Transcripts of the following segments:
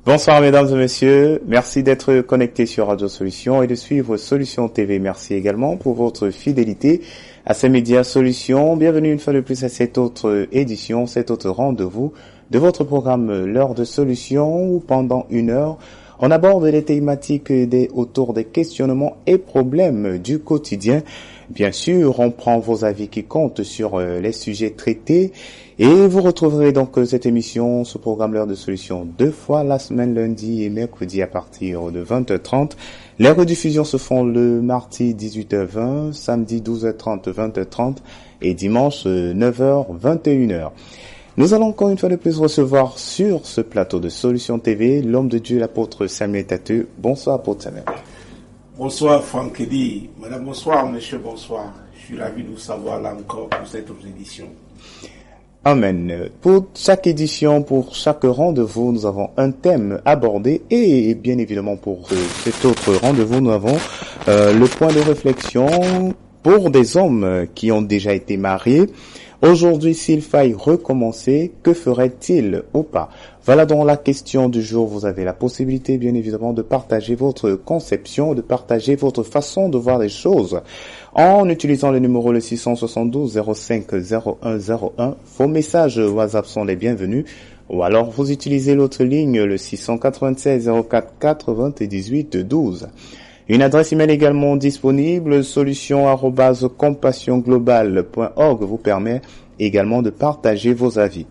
Bonsoir mesdames et messieurs, merci d'être connectés sur Radio Solutions et de suivre Solutions TV. Merci également pour votre fidélité à ces médias Solutions. Bienvenue une fois de plus à cette autre édition, cet autre rendez-vous de votre programme L'heure de Solutions où pendant 1 heure, on aborde les thématiques autour des questionnements et problèmes du quotidien. Bien sûr, on prend vos avis qui comptent sur les sujets traités et vous retrouverez donc cette émission, ce programme L'heure de Solutions 2 fois la semaine, lundi et mercredi à partir de 20h30. Les rediffusions se font le mardi 18h20, samedi 12h30, 20h30 et dimanche 9h, 21h. Nous allons encore une fois de plus recevoir sur ce plateau de Solutions TV l'homme de Dieu, l'apôtre Samuel Tateux. Bonsoir, apôtre Samuel. Bonsoir Franck Eddy. Madame, bonsoir, monsieur, bonsoir. Je suis ravi de vous savoir là encore pour cette autre édition. Amen. Pour chaque édition, pour chaque rendez-vous, nous avons un thème abordé et bien évidemment pour cet autre rendez-vous, nous avons le point de réflexion pour des hommes qui ont déjà été mariés. Aujourd'hui, s'il faille recommencer, que ferait-il ou pas? Voilà donc la question du jour. Vous avez la possibilité, bien évidemment, de partager votre conception, de partager votre façon de voir les choses en utilisant le numéro le 672 05 01 01. Vos messages WhatsApp sont les bienvenus. Ou alors, vous utilisez l'autre ligne, le 696 04 98 12. Une adresse email également disponible, solution@compassionglobal.org vous permet également de partager vos avis.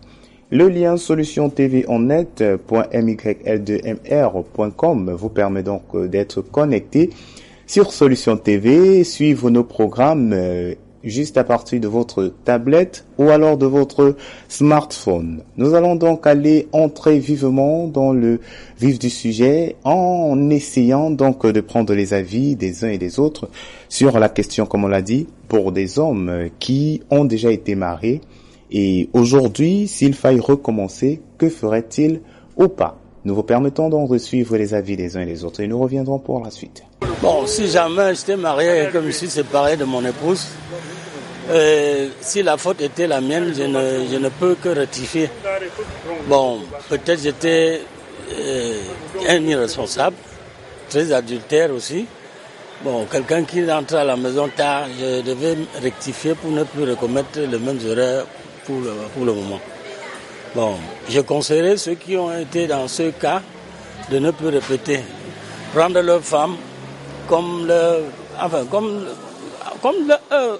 Le lien solutiontvonnet.myl2mr.com vous permet donc d'être connecté sur Solution TV, suivre nos programmes juste à partir de votre tablette ou alors de votre smartphone. Nous allons donc entrer vivement dans le vif du sujet en essayant donc de prendre les avis des uns et des autres sur la question, comme on l'a dit, pour des hommes qui ont déjà été mariés. Et aujourd'hui, s'il faille recommencer, que ferait-il ou pas? Nous vous permettons donc de suivre les avis des uns et des autres et nous reviendrons pour la suite. Bon, si jamais j'étais marié et que je suis séparé de mon épouse, si la faute était la mienne, je ne peux que rectifier. Bon, peut-être j'étais un irresponsable, très adultère aussi. Bon, quelqu'un qui rentre à la maison tard, je devais rectifier pour ne plus recommettre les mêmes erreurs pour le moment. Bon, je conseillerais ceux qui ont été dans ce cas de ne plus répéter. Prendre leur femme comme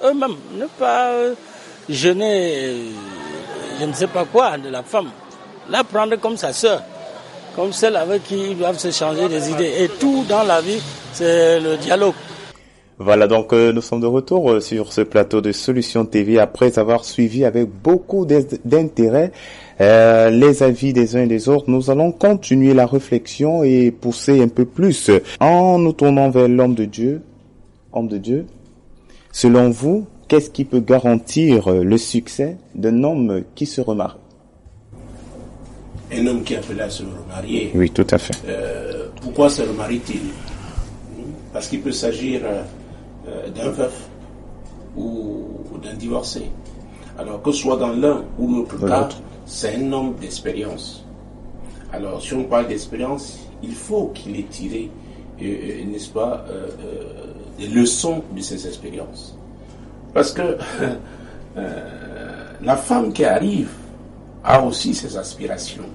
eux-mêmes, ne pas gêner, je ne sais pas quoi, de la femme. La prendre comme sa sœur, comme celle avec qui ils doivent se changer des idées. Et tout dans la vie, c'est le dialogue. Voilà, donc nous sommes de retour sur ce plateau de Solutions TV après avoir suivi avec beaucoup d'intérêt les avis des uns et des autres. Nous allons continuer la réflexion et pousser un peu plus en nous tournant vers l'homme de Dieu. Homme de Dieu, selon vous, qu'est-ce qui peut garantir le succès d'un homme qui se remarie? Un homme qui est appelé à se remarier. Oui, tout à fait. Pourquoi se remarie-t-il? Parce qu'il peut s'agir d'un veuf ou d'un divorcé. Alors que ce soit dans l'un ou l'autre cas, c'est un homme d'expérience. Alors si on parle d'expérience, il faut qu'il ait tiré, n'est-ce pas, des leçons de ces expériences. Parce que la femme qui arrive a aussi ses aspirations.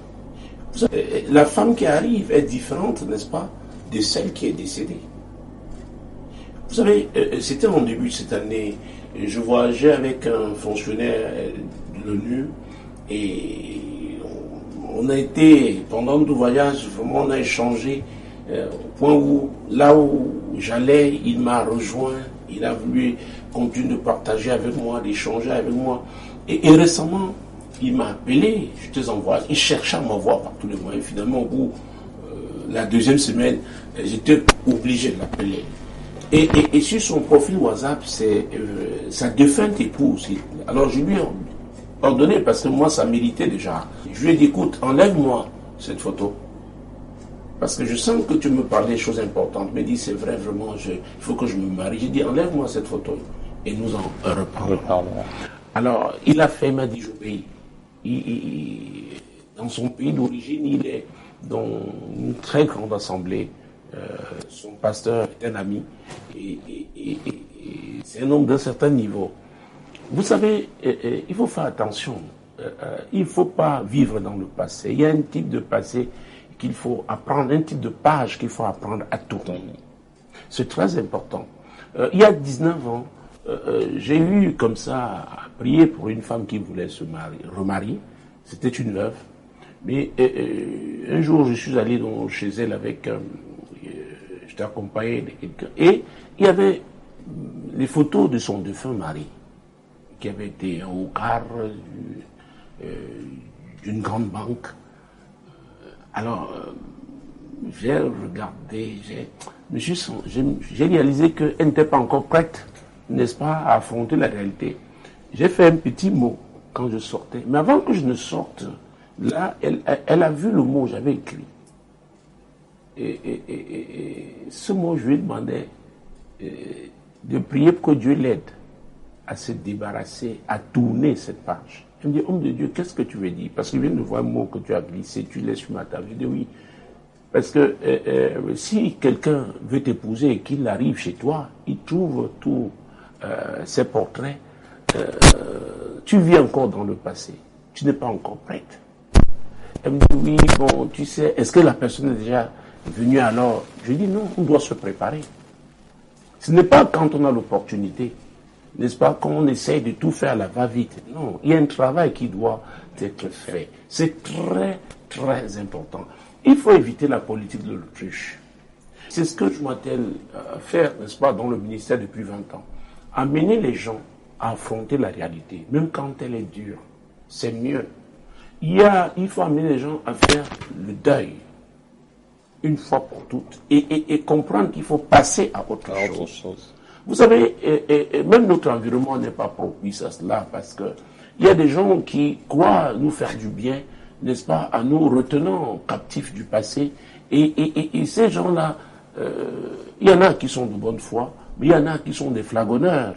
La femme qui arrive est différente, n'est-ce pas, de celle qui est décédée. Vous savez, c'était en début de cette année, je voyageais avec un fonctionnaire de l'ONU et on a été, pendant le voyage, vraiment on a échangé au point où, là où j'allais, il m'a rejoint, il a voulu continuer de partager avec moi, d'échanger avec moi. Et récemment, il m'a appelé, j'étais en voyage, il cherchait à m'avoir par tous les moyens. Finalement, au bout la deuxième semaine, j'étais obligé de l'appeler. Et sur son profil WhatsApp, c'est sa défunte épouse. Alors je lui ai ordonné, parce que moi, ça méritait déjà. Je lui ai dit, écoute, enlève-moi cette photo. Parce que je sens que tu me parles des choses importantes. Il me dit, c'est vrai, vraiment, il faut que je me marie. J'ai dit, enlève-moi cette photo. Et nous en reparlons. Alors, il a fait, il m'a dit, j'obéis. Dans son pays d'origine, il est dans une très grande assemblée. Son pasteur est un ami et c'est un homme d'un certain niveau. Vous savez, il faut faire attention. Il ne faut pas vivre dans le passé. Il y a un type de passé qu'il faut apprendre, un type de page qu'il faut apprendre à tourner. C'est très important. Il y a 19 ans, j'ai eu comme ça à prier pour une femme qui voulait se remarier. C'était une veuve. Mais un jour, je suis allé chez elle avec... j'étais accompagné de quelqu'un. Et il y avait les photos de son défunt mari, qui avait été au quart d'une grande banque. Alors, j'ai regardé, j'ai réalisé qu'elle n'était pas encore prête, n'est-ce pas, à affronter la réalité. J'ai fait un petit mot quand je sortais. Mais avant que je ne sorte, là, elle a vu le mot que j'avais écrit. Et ce mot, je lui demandais de prier pour que Dieu l'aide à se débarrasser, à tourner cette page. Elle me dit, homme de Dieu, qu'est-ce que tu veux dire? Parce que je viens de voir un mot que tu as glissé, tu laisses sur ma table. Je dis oui. Parce que si quelqu'un veut t'épouser et qu'il arrive chez toi, il trouve tous ses portraits, tu vis encore dans le passé. Tu n'es pas encore prête. Elle me dit oui, bon, tu sais, est-ce que la personne est déjà venue alors? Je dis non, on doit se préparer. Ce n'est pas quand on a l'opportunité, n'est-ce pas, qu'on essaye de tout faire à la va-vite. Non, il y a un travail qui doit être fait. C'est très, très important. Il faut éviter la politique de l'autruche. C'est ce que je m'attelle à faire, n'est-ce pas, dans le ministère depuis 20 ans. Amener les gens à affronter la réalité, même quand elle est dure. C'est mieux. Il faut amener les gens à faire le deuil, une fois pour toutes, et comprendre qu'il faut passer à autre chose. Vous savez, même notre environnement n'est pas propice à cela, parce que il y a des gens qui croient nous faire du bien, n'est-ce pas, en nous retenant captifs du passé, et ces gens-là, il y en a qui sont de bonne foi, mais il y en a qui sont des flagonneurs,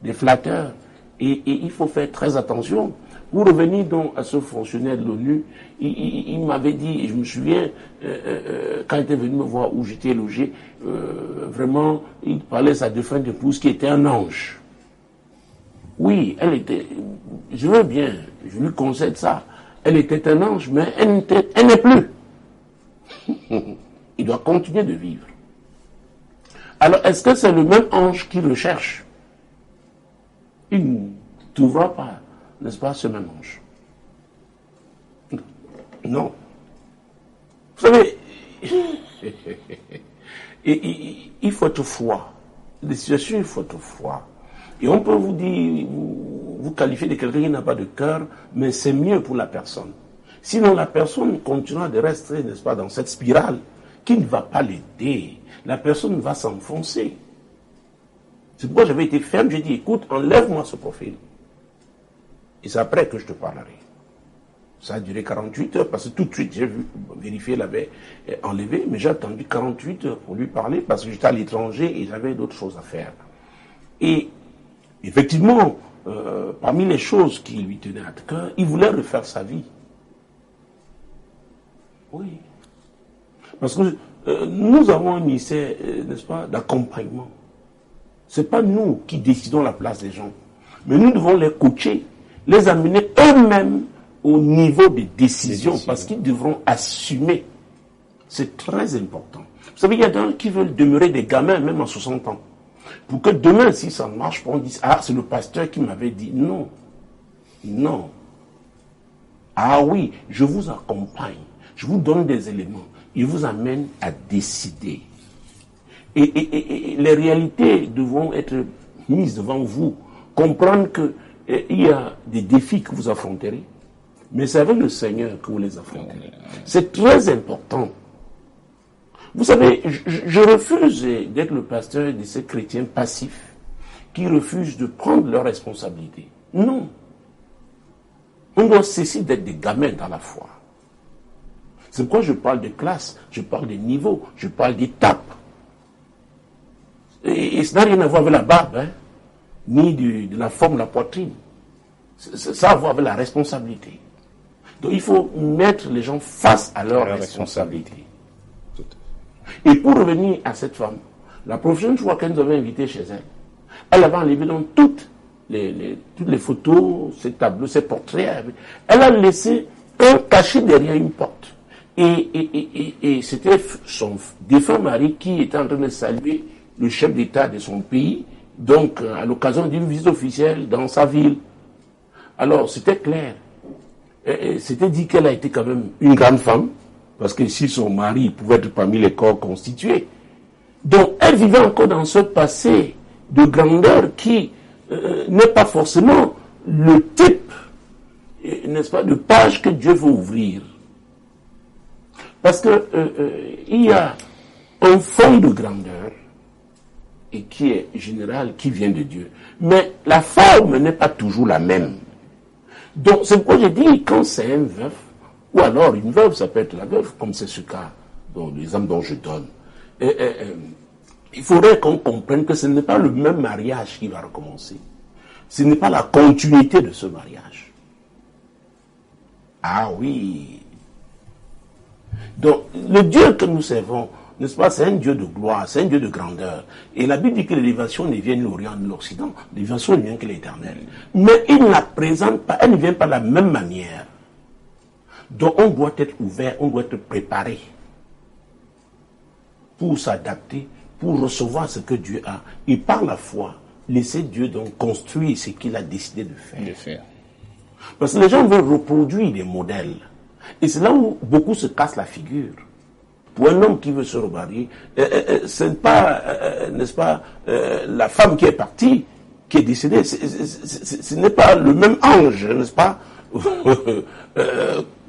des flatteurs, et il faut faire très attention. Pour revenir donc à ce fonctionnaire de l'ONU, il m'avait dit, et je me souviens, quand il était venu me voir où j'étais logé, vraiment, il parlait de sa défunte épouse qui était un ange. Oui, elle était, je veux bien, je lui concède ça, elle était un ange, mais elle n'est plus. Il doit continuer de vivre. Alors, est-ce que c'est le même ange qui le cherche? Il ne trouvera pas, n'est-ce pas, ce même ange. Non. Vous savez, il faut être froid. Les situations, il faut être froid. Et on peut vous dire, vous qualifier de quelqu'un qui n'a pas de cœur, mais c'est mieux pour la personne. Sinon, la personne continuera de rester, n'est-ce pas, dans cette spirale qui ne va pas l'aider. La personne va s'enfoncer. C'est pourquoi j'avais été ferme. J'ai dit, écoute, enlève-moi ce profil. Et c'est après que je te parlerai. Ça a duré 48 heures, parce que tout de suite, j'ai vérifié, il l'avait enlevé, mais j'ai attendu 48 heures pour lui parler, parce que j'étais à l'étranger et j'avais d'autres choses à faire. Et effectivement, parmi les choses qui lui tenaient à cœur, il voulait refaire sa vie. Oui. Parce que nous avons un ministère, n'est-ce pas, d'accompagnement. Ce n'est pas nous qui décidons la place des gens, mais nous devons les coacher, les amener eux-mêmes au niveau des décisions, parce qu'ils devront assumer. C'est très important. Vous savez, il y a des gens qui veulent demeurer des gamins, même à 60 ans. Pour que demain, si ça ne marche pas, on dise, ah, c'est le pasteur qui m'avait dit. Non. Non. Ah oui, je vous accompagne. Je vous donne des éléments. Il vous amène à décider. Et les réalités devront être mises devant vous. Comprendre qu'il y a des défis que vous affronterez. Mais c'est avec le Seigneur que vous les affronterez. C'est très important. Vous savez, je refuse d'être le pasteur de ces chrétiens passifs qui refusent de prendre leurs responsabilités. Non. On doit cesser d'être des gamins dans la foi. C'est pourquoi je parle de classe, je parle de niveau, je parle d'étapes. Et ça n'a rien à voir avec la barbe, hein, ni de la forme de la poitrine. Ça a à voir avec la responsabilité. Donc il faut mettre les gens face à leurs responsabilités. Et pour revenir à cette femme, la prochaine fois qu'elle nous avait invité chez elle, elle avait enlevé donc toutes les photos, ses tableaux, ses portraits. Elle a laissé un cachet derrière une porte. Et c'était son défunt mari qui était en train de saluer le chef d'État de son pays, donc à l'occasion d'une visite officielle dans sa ville. Alors c'était clair. C'était dit qu'elle a été quand même une grande femme, parce que si son mari pouvait être parmi les corps constitués. Donc elle vivait encore dans ce passé de grandeur qui n'est pas forcément le type, n'est-ce pas, de page que Dieu veut ouvrir. Parce que il y a un fond de grandeur et qui est général, qui vient de Dieu. Mais la forme n'est pas toujours la même. Donc c'est pourquoi je dis, quand c'est un veuf, ou alors une veuve, ça peut être la veuve, comme c'est ce cas, dans l'exemple dont je donne. Il faudrait qu'on comprenne que ce n'est pas le même mariage qui va recommencer. Ce n'est pas la continuité de ce mariage. Ah oui. Donc, le Dieu que nous servons, n'est-ce pas, c'est un Dieu de gloire, c'est un Dieu de grandeur. Et la Bible dit que l'élévation ne vient de l'Orient, de l'Occident. L'élévation ne vient que l'Éternel. Mais il ne la présente pas, elle ne vient pas de la même manière. Donc, on doit être ouvert, on doit être préparé pour s'adapter, pour recevoir ce que Dieu a. Et par la foi, laisser Dieu donc construire ce qu'il a décidé de faire. Parce que les gens veulent reproduire des modèles. Et c'est là où beaucoup se cassent la figure. Pour un homme qui veut se remarier, ce n'est pas, n'est-ce pas, la femme qui est partie, qui est décédée. Ce n'est pas le même ange, n'est-ce pas, pour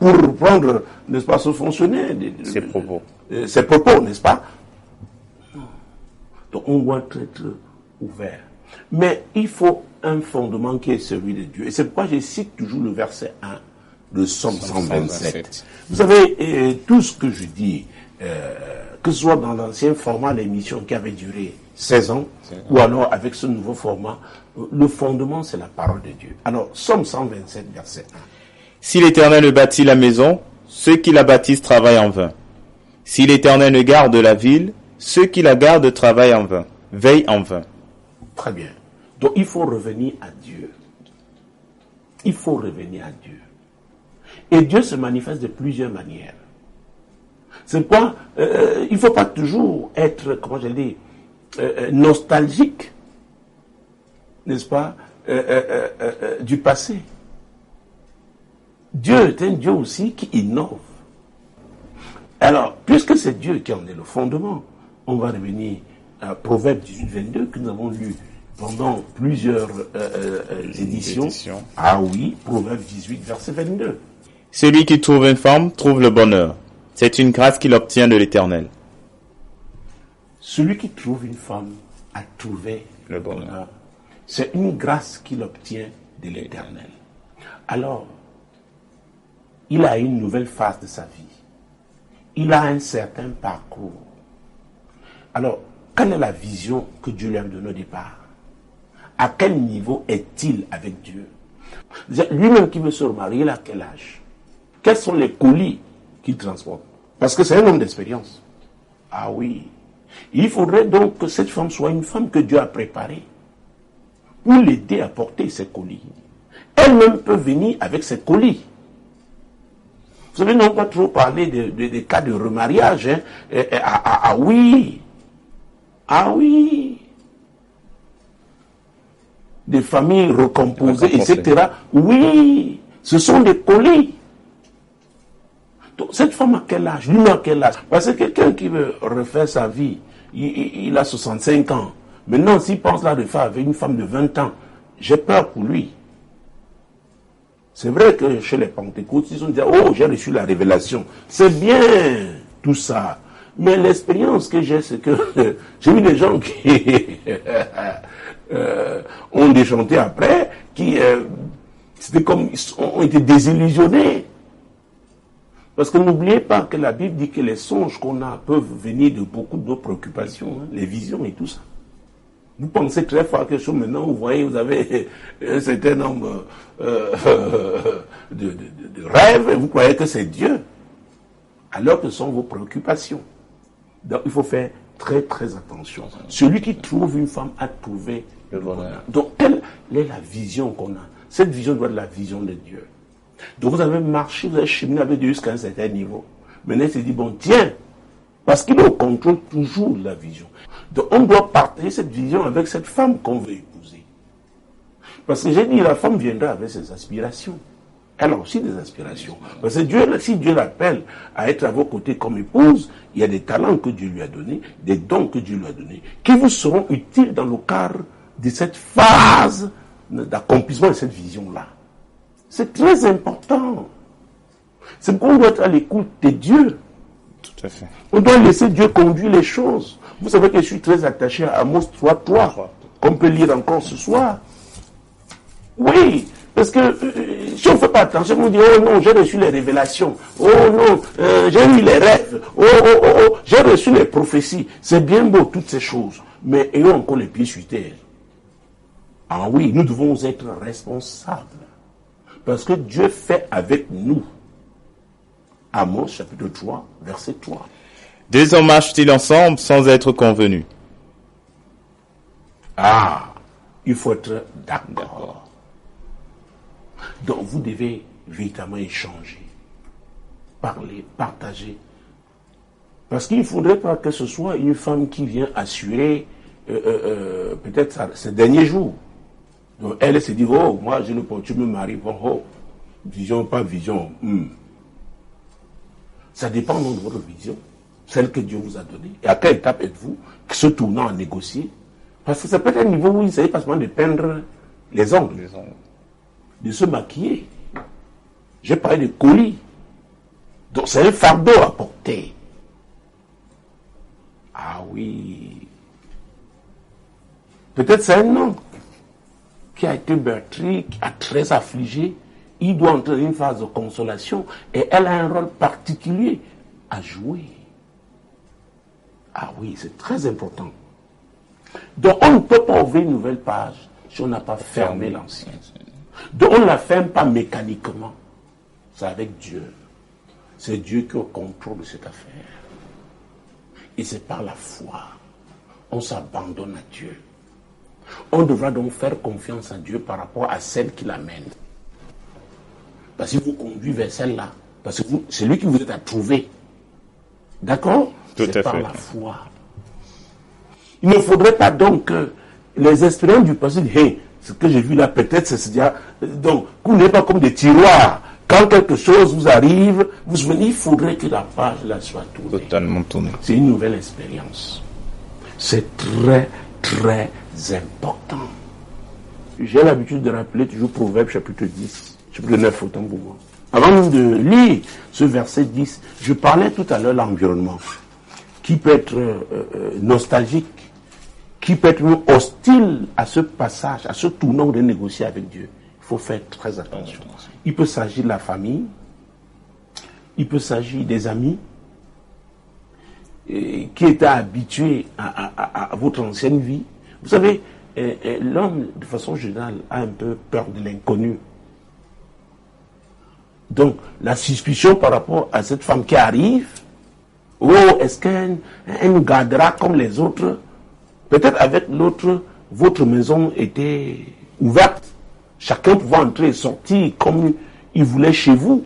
reprendre, n'est-ce pas, ce fonctionnaire. Ses propos. Ses propos, n'est-ce pas? Donc on doit être ouvert. Mais il faut un fondement qui est celui de Dieu. Et c'est pourquoi je cite toujours le verset 1 de Somme 127. Vous savez, tout ce que je dis, que ce soit dans l'ancien format, l'émission qui avait duré 16 ans, ou alors avec ce nouveau format, le fondement, c'est la parole de Dieu. Alors, Somme 127, verset 1. Si l'Éternel bâtit la maison, ceux qui la bâtissent travaillent en vain. Si l'Éternel ne garde la ville, ceux qui la gardent travaillent en vain, veillent en vain. Très bien. Donc il faut revenir à Dieu. Il faut revenir à Dieu. Et Dieu se manifeste de plusieurs manières. C'est pourquoi il ne faut pas toujours être, comment je dis, nostalgique, n'est-ce pas, du passé. Dieu est un Dieu aussi qui innove. Alors, puisque c'est Dieu qui en est le fondement, on va revenir à Proverbe 18-22 que nous avons lu pendant plusieurs éditions. Ah oui, Proverbe 18, verset 22. Celui qui trouve une femme trouve le bonheur. C'est une grâce qu'il obtient de l'Éternel. Celui qui trouve une femme a trouvé le bonheur. C'est une grâce qu'il obtient de l'Éternel. Alors, il a une nouvelle phase de sa vie. Il a un certain parcours. Alors, quelle est la vision que Dieu lui a donnée au départ? À quel niveau est-il avec Dieu? Lui-même qui veut se remarier, il a quel âge? Quels sont les colis qu'il transporte? Parce que c'est un homme d'expérience. Ah oui. Il faudrait donc que cette femme soit une femme que Dieu a préparée pour l'aider à porter ses colis. Elle-même peut venir avec ses colis. Vous savez, nous n'avons pas trop parlé des cas de remariage. Hein. Ah oui. Ah oui. Des familles recomposées, etc. Oui. Ce sont des colis. Donc, cette femme a quel âge? Lui a quel âge? Parce que quelqu'un qui veut refaire sa vie, il a 65 ans. Maintenant, s'il pense la refaire avec une femme de 20 ans, j'ai peur pour lui. C'est vrai que chez les pentecôtistes, ils ont dit, oh, j'ai reçu la révélation. C'est bien, tout ça. Mais l'expérience que j'ai, c'est que j'ai vu des gens qui ont déchanté après, qui, c'était comme, ont été désillusionnés. Parce que n'oubliez pas que la Bible dit que les songes qu'on a peuvent venir de beaucoup d'autres préoccupations, hein, les visions et tout ça. Vous pensez très fort quelque chose, maintenant vous voyez, vous avez un certain nombre de rêves, et vous croyez que c'est Dieu, alors que ce sont vos préoccupations. Donc il faut faire très très attention. Celui qui trouve une femme a trouvé le bonheur. Donc quelle est la vision qu'on a? Cette vision doit être la vision de Dieu. Donc vous avez marché, vous avez cheminé avec Dieu jusqu'à un certain niveau. Maintenant il s'est dit, bon tiens, parce qu'il est au contrôle toujours de la vision. Donc on doit partager cette vision avec cette femme qu'on veut épouser. Parce que j'ai dit, la femme viendra avec ses aspirations. Elle a aussi des aspirations. Parce que Dieu, si Dieu l'appelle à être à vos côtés comme épouse, il y a des talents que Dieu lui a donnés, des dons que Dieu lui a donnés, qui vous seront utiles dans le cadre de cette phase d'accomplissement de cette vision-là. C'est très important. C'est pourquoi on doit être à l'écoute de Dieu. Tout à fait. On doit laisser Dieu conduire les choses. Vous savez que je suis très attaché à Amos 3:3, qu'on peut lire encore ce soir. Oui, parce que si on ne fait pas attention, on dit, oh non, j'ai reçu les révélations. Oh non, j'ai eu les rêves. Oh, j'ai reçu les prophéties. C'est bien beau, toutes ces choses. Mais ayons encore les pieds sur terre. Ah oui, nous devons être responsables. Parce que Dieu fait avec nous. Amos chapitre 3, verset 3. Deux hommes marchent-ils ensemble sans être convenus? Ah, il faut être d'accord. Donc vous devez véritablement échanger, parler, partager. Parce qu'il ne faudrait pas que ce soit une femme qui vient assurer peut-être ces derniers jours. Donc elle se dit, oh, moi je ne peux, tu me maries, bon, oh, vision, pas vision. Ça dépend de votre vision, celle que Dieu vous a donnée. Et à quelle étape êtes-vous se tournant à négocier? Parce que ça peut être un niveau où il ne s'agit pas seulement de peindre les ongles, de se maquiller. J'ai parlé de colis. Donc c'est un fardeau à porter. Ah oui. Peut-être c'est un homme qui a été meurtri, qui a très affligé. Il doit entrer dans une phase de consolation et elle a un rôle particulier à jouer. Ah oui, c'est très important. Donc on ne peut pas ouvrir une nouvelle page si on n'a pas fermé l'ancienne. Donc on ne la ferme pas mécaniquement. C'est avec Dieu. C'est Dieu qui est au contrôle de cette affaire. Et c'est par la foi. On s'abandonne à Dieu. On devra donc faire confiance à Dieu par rapport à celle qui l'amène. Parce qu'il vous conduit vers celle-là. Parce que c'est lui qui vous est à trouver. D'accord? C'est par la foi. Il ne faudrait pas donc que les expériences du passé, hey, ce que j'ai vu là, peut-être c'est déjà. Donc, vous n'êtes pas comme des tiroirs. Quand quelque chose vous arrive, vous souvenez, il faudrait que la page là soit tournée. Totalement tournée. C'est une nouvelle expérience. C'est très, très important. J'ai l'habitude de rappeler toujours Proverbe chapitre 10, chapitre 9, autant pour moi. Avant de lire ce verset 10, je parlais tout à l'heure de l'environnement, qui peut être nostalgique, qui peut être hostile à ce passage, à ce tournant de négocier avec Dieu. Il faut faire très attention. Il peut s'agir de la famille, il peut s'agir des amis, qui étaient habitués à votre ancienne vie. Vous savez, l'homme, de façon générale, a un peu peur de l'inconnu. Donc, la suspicion par rapport à cette femme qui arrive, oh, est-ce qu'elle nous gardera comme les autres? Peut-être avec l'autre, votre maison était ouverte. Chacun pouvait entrer et sortir comme il voulait chez vous.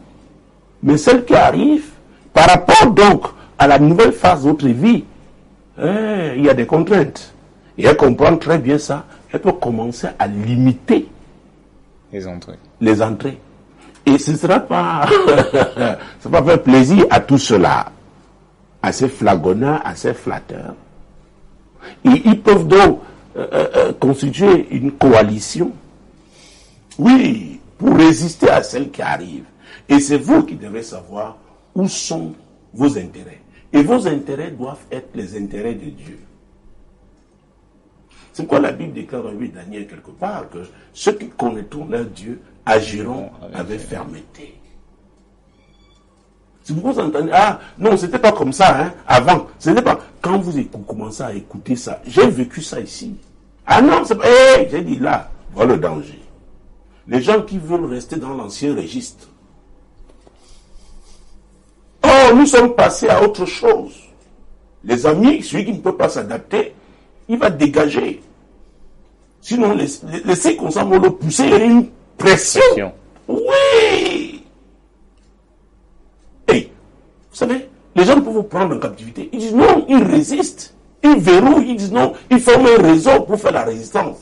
Mais celle qui arrive, par rapport donc à la nouvelle phase de votre vie, il y a des contraintes. Et elle comprend très bien ça. Elle peut commencer à limiter les entrées. Et ce ne sera pas, ça va faire plaisir à tout cela, à ces flagonnants, à ces flatteurs. Et ils peuvent donc constituer une coalition, oui, pour résister à celle qui arrive. Et c'est vous qui devez savoir où sont vos intérêts. Et vos intérêts doivent être les intérêts de Dieu. C'est pourquoi la Bible déclare dans le livre de Daniel quelque part que ceux qui connaîtront leur Dieu agiront avec fermeté. Si vous entendez, ah non, c'était pas comme ça, hein, avant. C'était pas. Quand vous commencez à écouter ça, j'ai vécu ça ici. Ah non, c'est pas... j'ai dit là, voilà le danger. Les gens qui veulent rester dans l'ancien registre. Oh, nous sommes passés à autre chose. Les amis, celui qui ne peut pas s'adapter, il va dégager. Sinon, laissez comme ça, on le pousser, il y a une pression. Oui. Et, vous savez, les gens peuvent vous prendre en captivité. Ils disent non, ils résistent. Ils verrouillent, ils disent non, ils forment un réseau pour faire la résistance.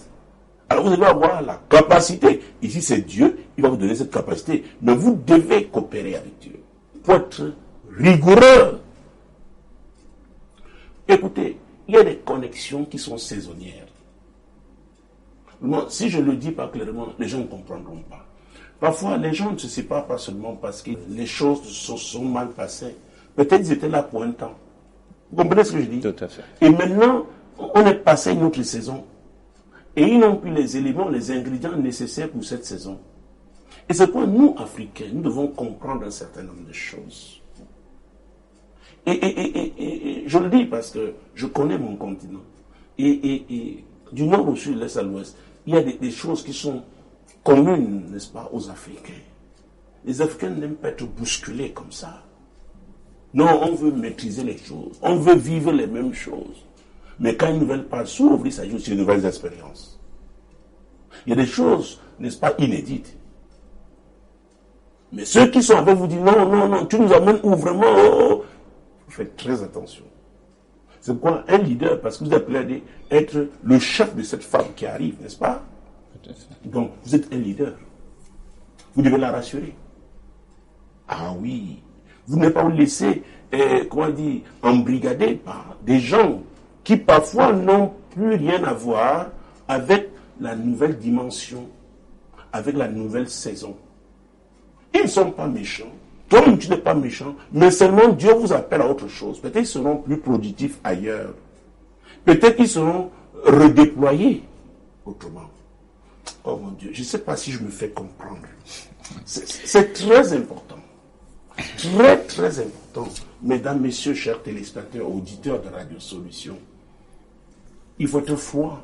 Alors vous devez avoir la capacité. Ici, c'est Dieu, il va vous donner cette capacité. Mais vous devez coopérer avec Dieu pour être rigoureux. Écoutez, il y a des connexions qui sont saisonnières. Moi, si je ne le dis pas clairement, les gens ne comprendront pas. Parfois, les gens ne se séparent pas seulement parce que les choses se sont mal passées. Peut-être qu'ils étaient là pour un temps. Vous comprenez ce que je dis? Tout à fait. Et maintenant, on est passé à une autre saison. Et ils n'ont plus les éléments, les ingrédients nécessaires pour cette saison. Et c'est pourquoi nous, Africains, nous devons comprendre un certain nombre de choses. Et je le dis parce que je connais mon continent. Et du nord au sud, de l'est à l'ouest, il y a des choses qui sont communes, n'est-ce pas, aux Africains. Les Africains n'aiment pas être bousculés comme ça. Non, on veut maîtriser les choses. On veut vivre les mêmes choses. Mais quand une nouvelle page s'ouvre, il s'agit aussi de nouvelles expériences. Il y a des choses, n'est-ce pas, inédites. Mais ceux qui sont avec vous disent non, tu nous amènes où vraiment? Faites très attention. C'est pourquoi un leader, parce que vous êtes appelé à être le chef de cette femme qui arrive, n'est-ce pas? Donc, vous êtes un leader. Vous devez la rassurer. Ah oui. Vous ne devez pas vous laisser, embrigader par des gens qui parfois n'ont plus rien à voir avec la nouvelle dimension, avec la nouvelle saison. Ils ne sont pas méchants. Toi-même, tu n'es pas méchant, mais seulement Dieu vous appelle à autre chose. Peut-être qu'ils seront plus productifs ailleurs. Peut-être qu'ils seront redéployés autrement. Oh mon Dieu, je ne sais pas si je me fais comprendre. C'est très important. Très, très important. Mesdames, messieurs, chers téléspectateurs, auditeurs de Radio Solution, il faut être froid.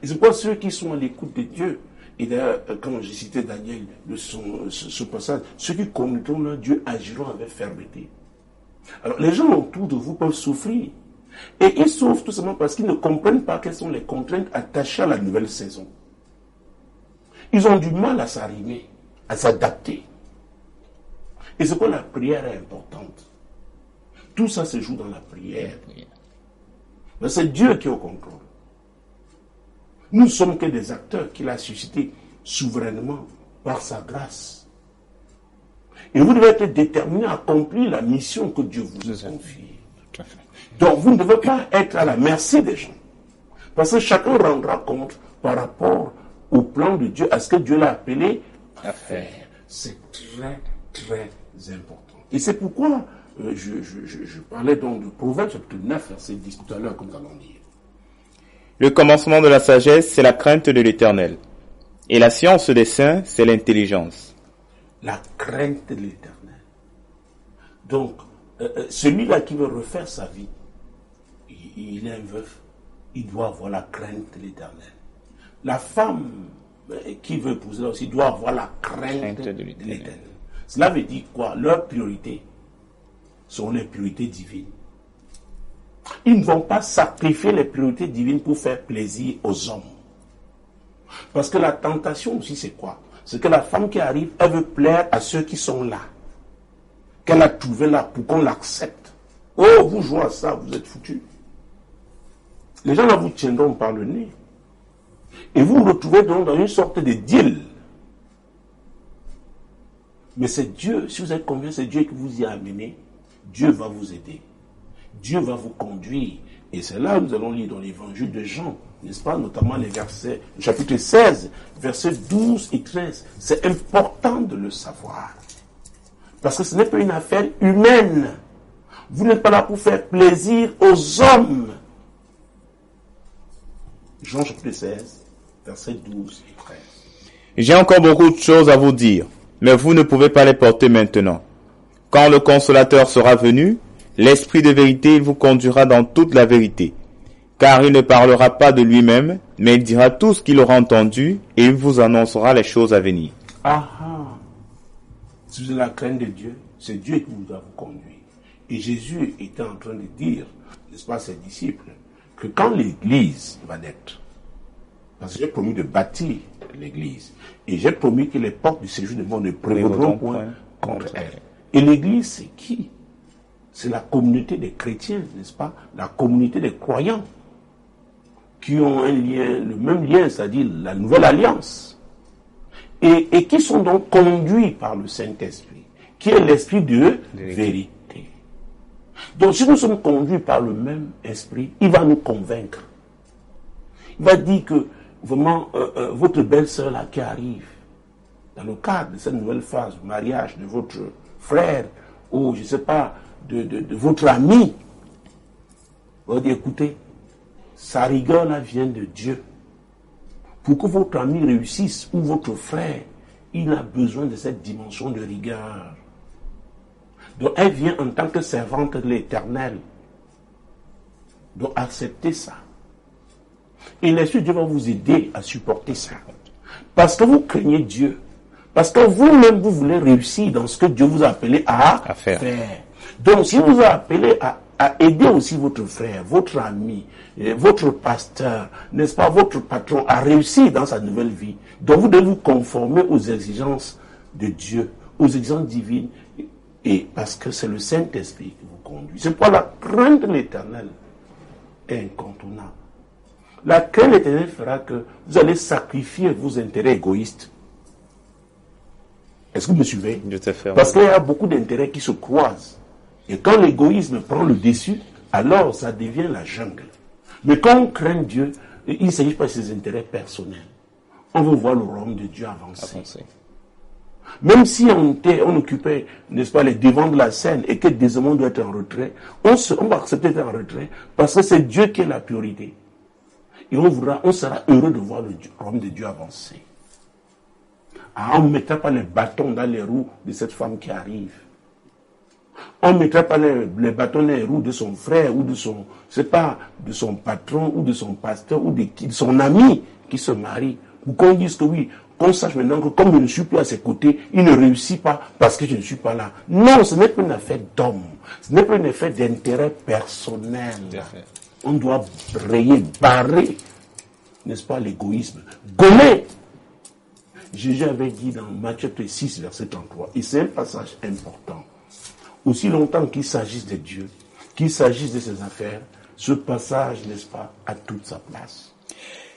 Et c'est pourquoi ceux qui sont à l'écoute de Dieu, et d'ailleurs, quand j'ai cité Daniel de ce passage, ceux qui connaîtront leur Dieu agiront avec fermeté. Alors, les gens autour de vous peuvent souffrir. Et ils souffrent tout simplement parce qu'ils ne comprennent pas quelles sont les contraintes attachées à la nouvelle saison. Ils ont du mal à s'arrimer, à s'adapter. Et c'est pourquoi la prière est importante. Tout ça se joue dans la prière. Mais c'est Dieu qui est au contrôle. Nous ne sommes que des acteurs qu'il a suscités souverainement par sa grâce. Et vous devez être déterminés à accomplir la mission que Dieu vous a confiée. Donc vous ne devez pas être à la merci des gens. Parce que chacun rendra compte par rapport au plan de Dieu, à ce que Dieu l'a appelé à faire. C'est très, très important. Et c'est pourquoi je parlais donc de Proverbes chapitre 9, verset 10 tout à l'heure, comme nous allons dire. Le commencement de la sagesse, c'est la crainte de l'Éternel. Et la science des saints, c'est l'intelligence. La crainte de l'Éternel. Donc, celui-là qui veut refaire sa vie, il est un veuf, il doit avoir la crainte de l'Éternel. La femme qui veut épouser là aussi doit avoir la crainte de l'Éternel. Cela veut dire quoi? Leurs priorités sont les priorités divines. Ils ne vont pas sacrifier les priorités divines pour faire plaisir aux hommes. Parce que la tentation aussi, c'est quoi? C'est que la femme qui arrive, elle veut plaire à ceux qui sont là. Qu'elle a trouvé là pour qu'on l'accepte. Oh, vous jouez à ça, vous êtes foutus. Les gens là vous tiendront par le nez. Et vous vous retrouvez donc dans une sorte de deal. Mais c'est Dieu, si vous êtes convaincu, c'est Dieu qui vous y a amené. Dieu va vous aider. Dieu va vous conduire. Et c'est là que nous allons lire dans l'évangile de Jean, n'est-ce pas, notamment les versets, chapitre 16, versets 12 et 13. C'est important de le savoir. Parce que ce n'est pas une affaire humaine. Vous n'êtes pas là pour faire plaisir aux hommes. Jean chapitre 16, versets 12 et 13. J'ai encore beaucoup de choses à vous dire, mais vous ne pouvez pas les porter maintenant. Quand le consolateur sera venu, l'Esprit de vérité, il vous conduira dans toute la vérité. car il ne parlera pas de lui-même, mais il dira tout ce qu'il aura entendu et il vous annoncera les choses à venir. Ah ah. Si vous avez la crainte de Dieu, c'est Dieu qui vous a conduit. Et Jésus était en train de dire, n'est-ce pas, à ses disciples, que quand l'Église va naître, parce que j'ai promis de bâtir l'Église, et j'ai promis que les portes du séjour du monde ne prévaudront point contre elle. Et l'Église, c'est qui? C'est la communauté des chrétiens, n'est-ce pas? La communauté des croyants, qui ont un lien, le même lien, c'est-à-dire la nouvelle alliance, et qui sont donc conduits par le Saint-Esprit, qui est l'esprit de vérité. Donc si nous sommes conduits par le même esprit, il va nous convaincre. Il va dire que vraiment votre belle-sœur là qui arrive, dans le cadre de cette nouvelle phase du mariage de votre frère, ou je ne sais pas, de votre ami, vous dire écoutez, sa rigueur là vient de Dieu. Pour que votre ami réussisse, ou votre frère, il a besoin de cette dimension de rigueur. Donc elle vient en tant que servante de l'Éternel. Donc acceptez ça. Et l'Esprit de Dieu va vous aider à supporter ça. Parce que vous craignez Dieu. Parce que vous-même, vous voulez réussir dans ce que Dieu vous a appelé à faire. Donc si vous a appelé à aider aussi votre frère, votre ami, votre pasteur, n'est-ce pas, votre patron, à réussir dans sa nouvelle vie. Donc vous devez vous conformer aux exigences de Dieu, aux exigences divines, et parce que c'est le Saint-Esprit qui vous conduit. C'est pourquoi la crainte de l'Éternel est incontournable. La crainte de l'Éternel fera que vous allez sacrifier vos intérêts égoïstes. Est-ce que vous me suivez? Parce qu'il y a beaucoup d'intérêts qui se croisent. Et quand l'égoïsme prend le dessus, alors ça devient la jungle. Mais quand on craint Dieu, il ne s'agit pas de ses intérêts personnels. On veut voir le royaume de Dieu avancer. Même si on occupait, n'est-ce pas, les devants de la scène et que désormais doit être en retrait, on va accepter d'être en retrait parce que c'est Dieu qui est la priorité. Et on sera heureux de voir le royaume de Dieu avancer. On ne mettra pas les bâtons dans les roues de cette femme qui arrive. On ne mettra pas les bâtons dans les roues de son frère ou de son, c'est pas, de son patron ou de son pasteur ou de son ami qui se marie. Ou qu'on dise que oui, qu'on sache maintenant que comme je ne suis plus à ses côtés, il ne réussit pas parce que je ne suis pas là. Non, ce n'est pas une affaire d'homme. Ce n'est pas une affaire d'intérêt personnel. On doit barrer, n'est-ce pas, l'égoïsme. Gommer. Jésus avait dit dans Matthieu 6, verset 33, et c'est un passage important. Aussi longtemps qu'il s'agisse de Dieu, qu'il s'agisse de ses affaires, ce passage, n'est-ce pas, a toute sa place.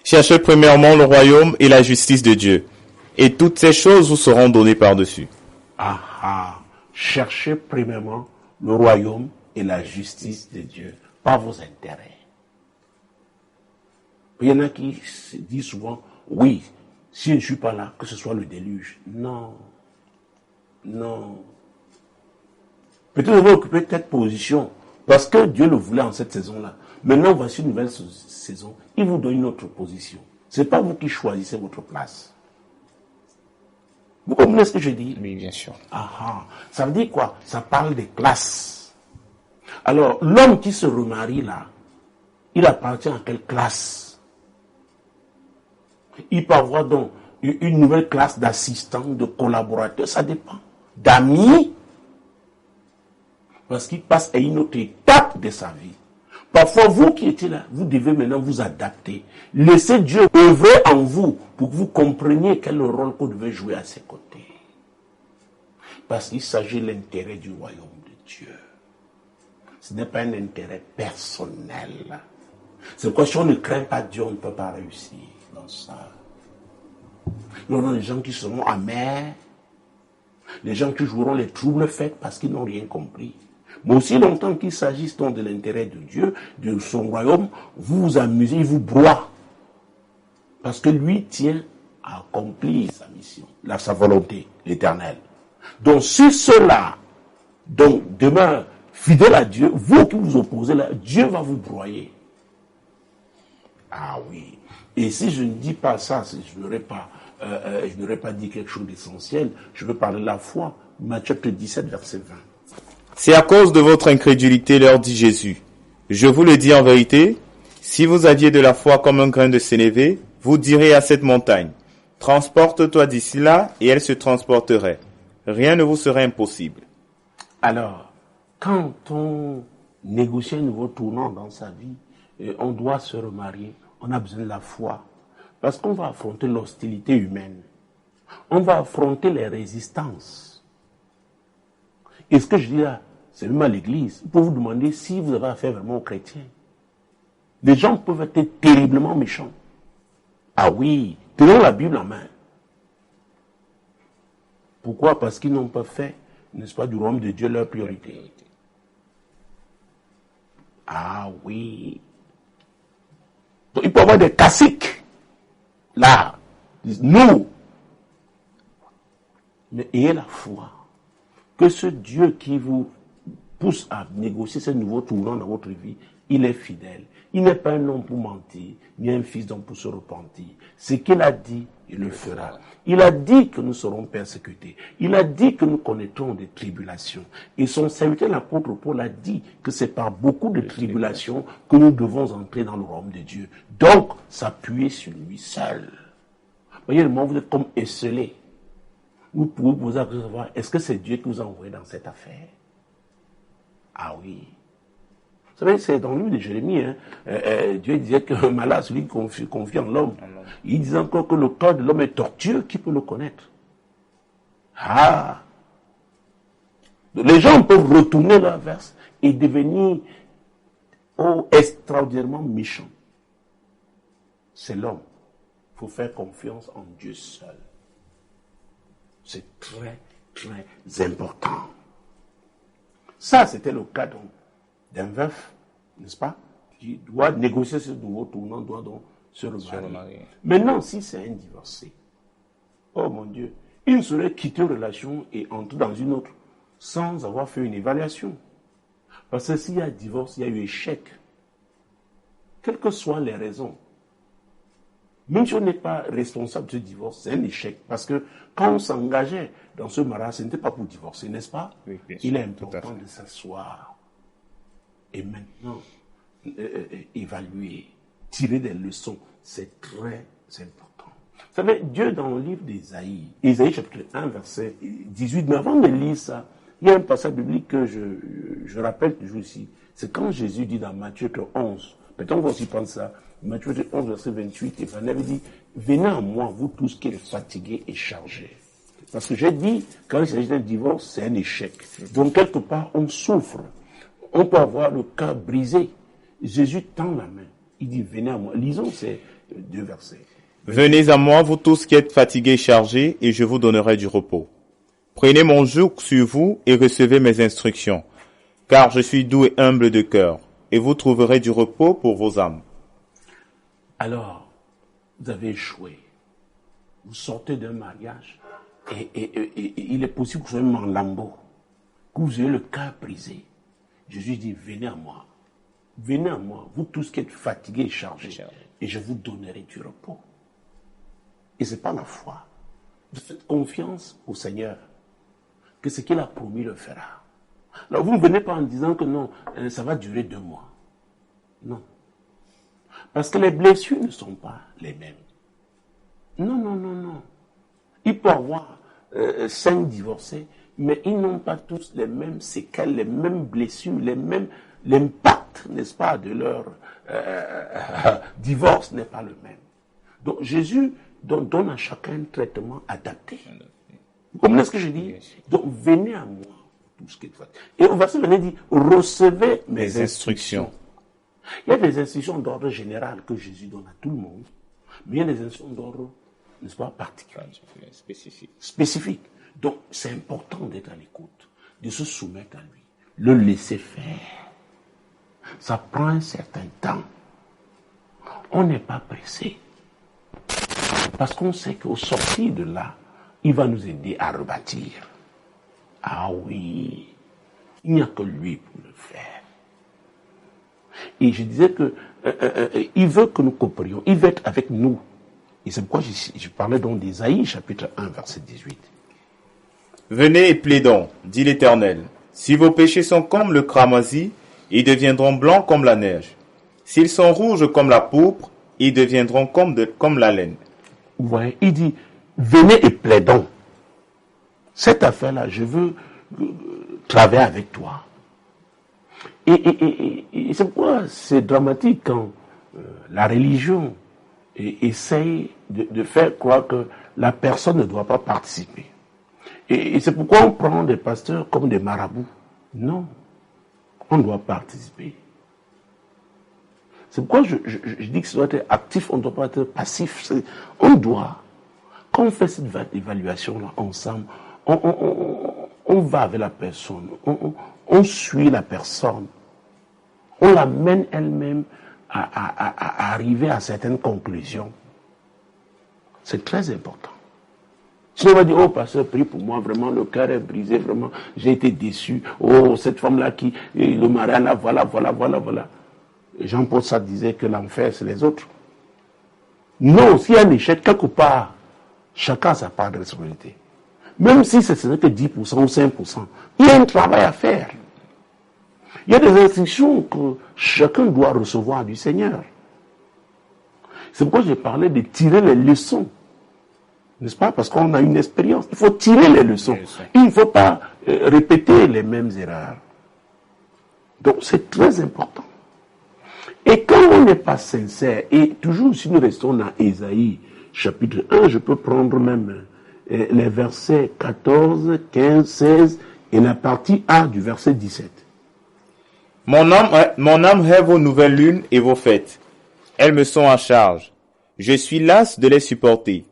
Cherchez premièrement le royaume et la justice de Dieu, et toutes ces choses vous seront données par-dessus. Cherchez premièrement le royaume et la justice de Dieu, pas vos intérêts. Il y en a qui se disent souvent, oui, si je ne suis pas là, que ce soit le déluge. Non. Peut-être vous occupez cette position parce que Dieu le voulait en cette saison-là. Maintenant, voici une nouvelle saison. Il vous donne une autre position. Ce n'est pas vous qui choisissez votre place. Vous comprenez ce que je dis? Oui, bien sûr. Ça veut dire quoi? Ça parle des classes. Alors, l'homme qui se remarie là, il appartient à quelle classe? Il peut avoir donc une nouvelle classe d'assistants, de collaborateurs, ça dépend. D'amis, parce qu'il passe à une autre étape de sa vie. Parfois, vous qui étiez là, vous devez maintenant vous adapter. Laissez Dieu œuvrer en vous pour que vous compreniez quel est le rôle que vous devez jouer à ses côtés. Parce qu'il s'agit de l'intérêt du royaume de Dieu. Ce n'est pas un intérêt personnel. C'est pourquoi si on ne craint pas Dieu, on ne peut pas réussir dans ça. Il y aura des gens qui seront amers, les gens qui joueront les troubles faits parce qu'ils n'ont rien compris. Mais aussi longtemps qu'il s'agisse donc de l'intérêt de Dieu, de son royaume, vous vous amusez, il vous broie. Parce que lui tient à accomplir sa mission, sa volonté, l'Éternel. Donc si ceux-là demeurent fidèles à Dieu, vous qui vous opposez là, Dieu va vous broyer. Ah oui. Et si je ne dis pas ça, je n'aurais pas dit quelque chose d'essentiel, je veux parler de la foi. Matthieu 17, verset 20. C'est à cause de votre incrédulité, leur dit Jésus. Je vous le dis en vérité, Si vous aviez de la foi comme un grain de sénévé, vous direz à cette montagne, transporte-toi d'ici là, et elle se transporterait. Rien ne vous serait impossible. Alors, quand on négocie un nouveau tournant dans sa vie, on doit se remarier, on a besoin de la foi. Parce qu'on va affronter l'hostilité humaine. On va affronter les résistances. Et ce que je dis là, c'est même à l'église. Pour vous demander si vous avez affaire vraiment aux chrétiens. Les gens peuvent être terriblement méchants. Ah oui, tenons la Bible en main. Pourquoi? Parce qu'ils n'ont pas fait, n'est-ce pas, du royaume de Dieu leur priorité. Ah oui. Donc, il peut y avoir des caciques. Là, nous. Mais ayez la foi que ce Dieu qui vous pousse à négocier ce nouveau tournant dans votre vie, il est fidèle. Il n'est pas un homme pour mentir, ni un fils d'homme pour se repentir. Ce qu'il a dit, il le fera. Il a dit que nous serons persécutés. Il a dit que nous connaîtrons des tribulations. Et son serviteur, l'apôtre Paul, a dit que c'est par beaucoup de tribulations que nous devons entrer dans le royaume de Dieu. Donc, s'appuyer sur lui seul. Voyez, le moment où vous êtes comme esselé. Vous pouvez vous poser la question de savoir, est-ce que c'est Dieu qui vous a envoyé dans cette affaire? Ah oui. Vous savez, c'est dans le livre de Jérémie, Dieu disait que malade celui qui confie en l'homme. Il disait encore que le corps de l'homme est tortueux, qui peut le connaître? Ah! Les gens peuvent retourner leur verse et devenir extraordinairement méchants. C'est l'homme. Il faut faire confiance en Dieu seul. C'est très, très important. Ça, c'était le cas donc d'un veuf, n'est-ce pas, qui doit négocier ce nouveau tournant, doit donc se remarier. Maintenant, si c'est un divorcé, oh mon Dieu, il ne saurait quitter une relation et entrer dans une autre sans avoir fait une évaluation. Parce que s'il y a divorce, il y a eu échec. Quelles que soient les raisons. Même si on n'est pas responsable de ce divorce, c'est un échec. Parce que quand on s'engageait dans ce mariage, ce n'était pas pour divorcer, n'est-ce pas? Oui, il est important de s'asseoir. Et maintenant, évaluer, tirer des leçons, c'est très important. Vous savez, Dieu dans le livre d'Ésaïe, Ésaïe chapitre 1, verset 18, mais avant de lire ça, il y a un passage biblique que je rappelle toujours ici. C'est quand Jésus dit dans Matthieu 11, peut-être on va aussi prendre ça, Matthieu 11, verset 28, et Vanessa dit, venez à moi, vous tous qui êtes fatigués et chargés. Parce que j'ai dit, quand il s'agit d'un divorce, c'est un échec. Donc quelque part, on souffre. On peut avoir le cœur brisé. Jésus tend la main. Il dit, venez à moi. Lisons ces deux versets. Venez à moi, vous tous qui êtes fatigués et chargés, et je vous donnerai du repos. Prenez mon joug sur vous et recevez mes instructions, car je suis doux et humble de cœur, et vous trouverez du repos pour vos âmes. Alors, vous avez échoué. Vous sortez d'un mariage, et il est possible que vous soyez en lambeau, que vous ayez le cœur brisé. Jésus dit, venez à moi, vous tous qui êtes fatigués et chargés, et je vous donnerai du repos. Et ce n'est pas la foi. Vous faites confiance au Seigneur, que ce qu'il a promis le fera. Alors vous ne venez pas en disant que non, ça va durer 2 mois. Non. Parce que les blessures ne sont pas les mêmes. Non. Il peut y avoir 5 divorcés, mais ils n'ont pas tous les mêmes séquelles, les mêmes blessures, l'impact, n'est-ce pas, de leur divorce n'est pas le même. Donc Jésus donne à chacun un traitement adapté. Vous comprenez ce que je dis? Donc venez à moi, tout ce qui est fait. Et au verset 20 dit, recevez mes instructions. Il y a des instructions d'ordre général que Jésus donne à tout le monde, mais il y a des instructions d'ordre, n'est-ce pas, particulier, spécifique. Donc, c'est important d'être à l'écoute, de se soumettre à lui, le laisser faire. Ça prend un certain temps. On n'est pas pressé. Parce qu'on sait qu'au sortir de là, il va nous aider à rebâtir. Ah oui, il n'y a que lui pour le faire. Et je disais que il veut que nous coopérions, il veut être avec nous. Et c'est pourquoi je parlais donc d'Ésaïe, chapitre 1, verset 18. Venez et plaidons, dit l'Éternel. Si vos péchés sont comme le cramoisi, ils deviendront blancs comme la neige. S'ils sont rouges comme la pourpre, ils deviendront comme la laine. Ouais, il dit, venez et plaidons. Cette affaire-là, je veux travailler avec toi. Et c'est pourquoi c'est dramatique quand la religion essaye de faire croire que la personne ne doit pas participer. Et c'est pourquoi on prend des pasteurs comme des marabouts. Non, on doit participer. C'est pourquoi je dis que ça doit être actif, on ne doit pas être passif. On doit. Quand on fait cette évaluation-là ensemble, on va avec la personne, on suit la personne, on l'amène elle-même à arriver à certaines conclusions. C'est très important. Sinon on va dire, oh pasteur, prie pour moi, vraiment le cœur est brisé, vraiment, j'ai été déçu. Oh, cette femme-là qui, le mari là, voilà. Jean-Paul Sartre disait que l'enfer, c'est les autres. Non, s'il y a un échec, quelque part, chacun a sa part de responsabilité. Même si ce n'est que 10% ou 5%, il y a un travail à faire. Il y a des instructions que chacun doit recevoir du Seigneur. C'est pourquoi j'ai parlé de tirer les leçons. N'est-ce pas? Parce qu'on a une expérience. Il faut tirer les leçons. Il ne faut pas répéter les mêmes erreurs. Donc c'est très important. Et quand on n'est pas sincère, et toujours si nous restons dans Ésaïe, chapitre 1, je peux prendre même les versets 14, 15, 16 et la partie A du verset 17. Mon âme hait vos nouvelles lunes et vos fêtes. Elles me sont à charge. Je suis las de les supporter.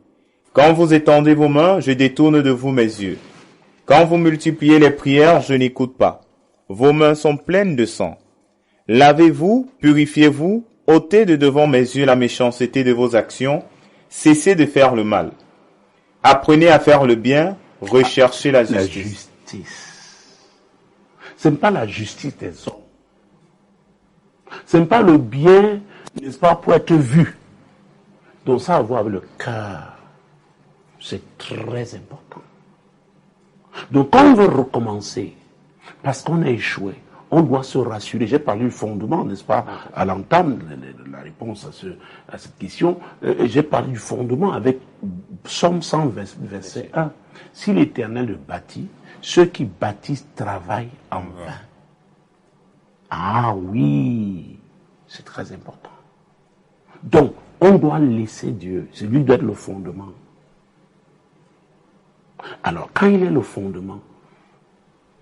Quand vous étendez vos mains, je détourne de vous mes yeux. Quand vous multipliez les prières, je n'écoute pas. Vos mains sont pleines de sang. Lavez-vous, purifiez-vous, ôtez de devant mes yeux la méchanceté de vos actions, cessez de faire le mal. Apprenez à faire le bien, recherchez la justice. Ce n'est pas la justice des hommes. Ce n'est pas le bien, n'est-ce pas, pour être vu. Donc ça a à voir avec le cœur. C'est très important. Donc quand on veut recommencer, parce qu'on a échoué, on doit se rassurer. J'ai parlé du fondement, n'est-ce pas, à l'entame de la réponse à cette question. J'ai parlé du fondement avec Psaume 100, verset 1. Si l'Éternel le bâtit, ceux qui bâtissent travaillent en vain. Ah oui, c'est très important. Donc, on doit laisser Dieu. C'est lui qui doit être le fondement. Alors, quand il est le fondement,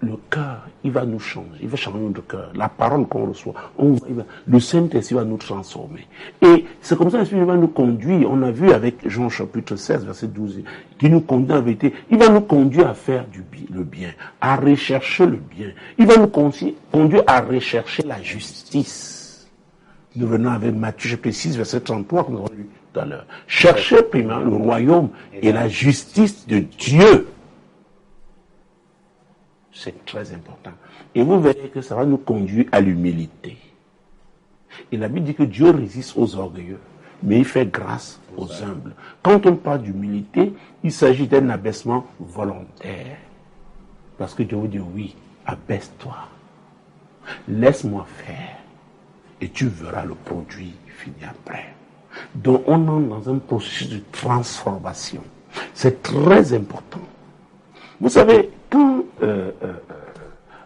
le cœur, il va nous changer, il va changer notre cœur. La parole qu'on reçoit, le Saint-Esprit va nous transformer. Et c'est comme ça que l'Esprit va nous conduire. On a vu avec Jean chapitre 16, verset 12, qui nous conduit en vérité. Il va nous conduire à faire le bien, à rechercher le bien. Il va nous conduire à rechercher la justice. Nous venons avec Matthieu chapitre 6, verset 33, que nous avons lu tout à l'heure. Cherchez premièrement le royaume et la justice de Dieu. C'est très important. Et vous verrez que ça va nous conduire à l'humilité. Et la Bible dit que Dieu résiste aux orgueilleux, mais il fait grâce aux humbles. Quand on parle d'humilité, il s'agit d'un abaissement volontaire. Parce que Dieu vous dit, oui, abaisse-toi. Laisse-moi faire. Et tu verras le produit fini après. Donc on entre dans un processus de transformation. C'est très important. Vous savez, quand,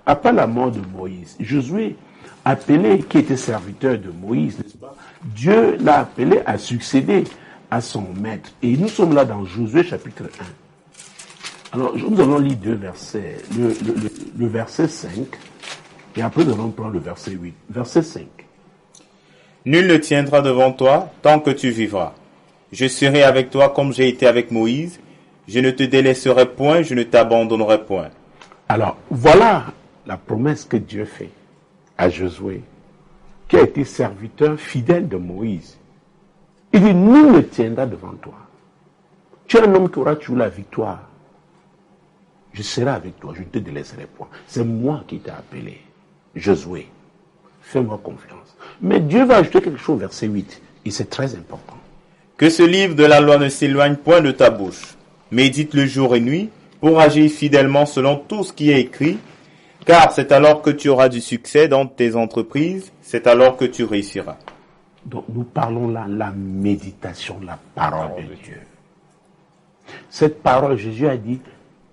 après la mort de Moïse, Josué, appelé, qui était serviteur de Moïse, n'est-ce pas, Dieu l'a appelé à succéder à son maître. Et nous sommes là dans Josué chapitre 1. Alors, nous allons lire deux versets, le verset 5, et après nous allons prendre le verset 8. Verset 5. Nul ne tiendra devant toi tant que tu vivras. Je serai avec toi comme j'ai été avec Moïse. Je ne te délaisserai point, je ne t'abandonnerai point. Alors, voilà la promesse que Dieu fait à Josué, qui a été serviteur fidèle de Moïse. Il dit, nul ne tiendra devant toi. Tu es un homme qui aura toujours la victoire. Je serai avec toi, je ne te délaisserai point. C'est moi qui t'ai appelé, Josué. Fais-moi confiance. Mais Dieu va ajouter quelque chose, verset 8, et c'est très important. Que ce livre de la loi ne s'éloigne point de ta bouche. Médite-le jour et nuit, pour agir fidèlement selon tout ce qui est écrit, car c'est alors que tu auras du succès dans tes entreprises, c'est alors que tu réussiras. Donc nous parlons là la méditation, la parole de Dieu. Cette parole, Jésus a dit,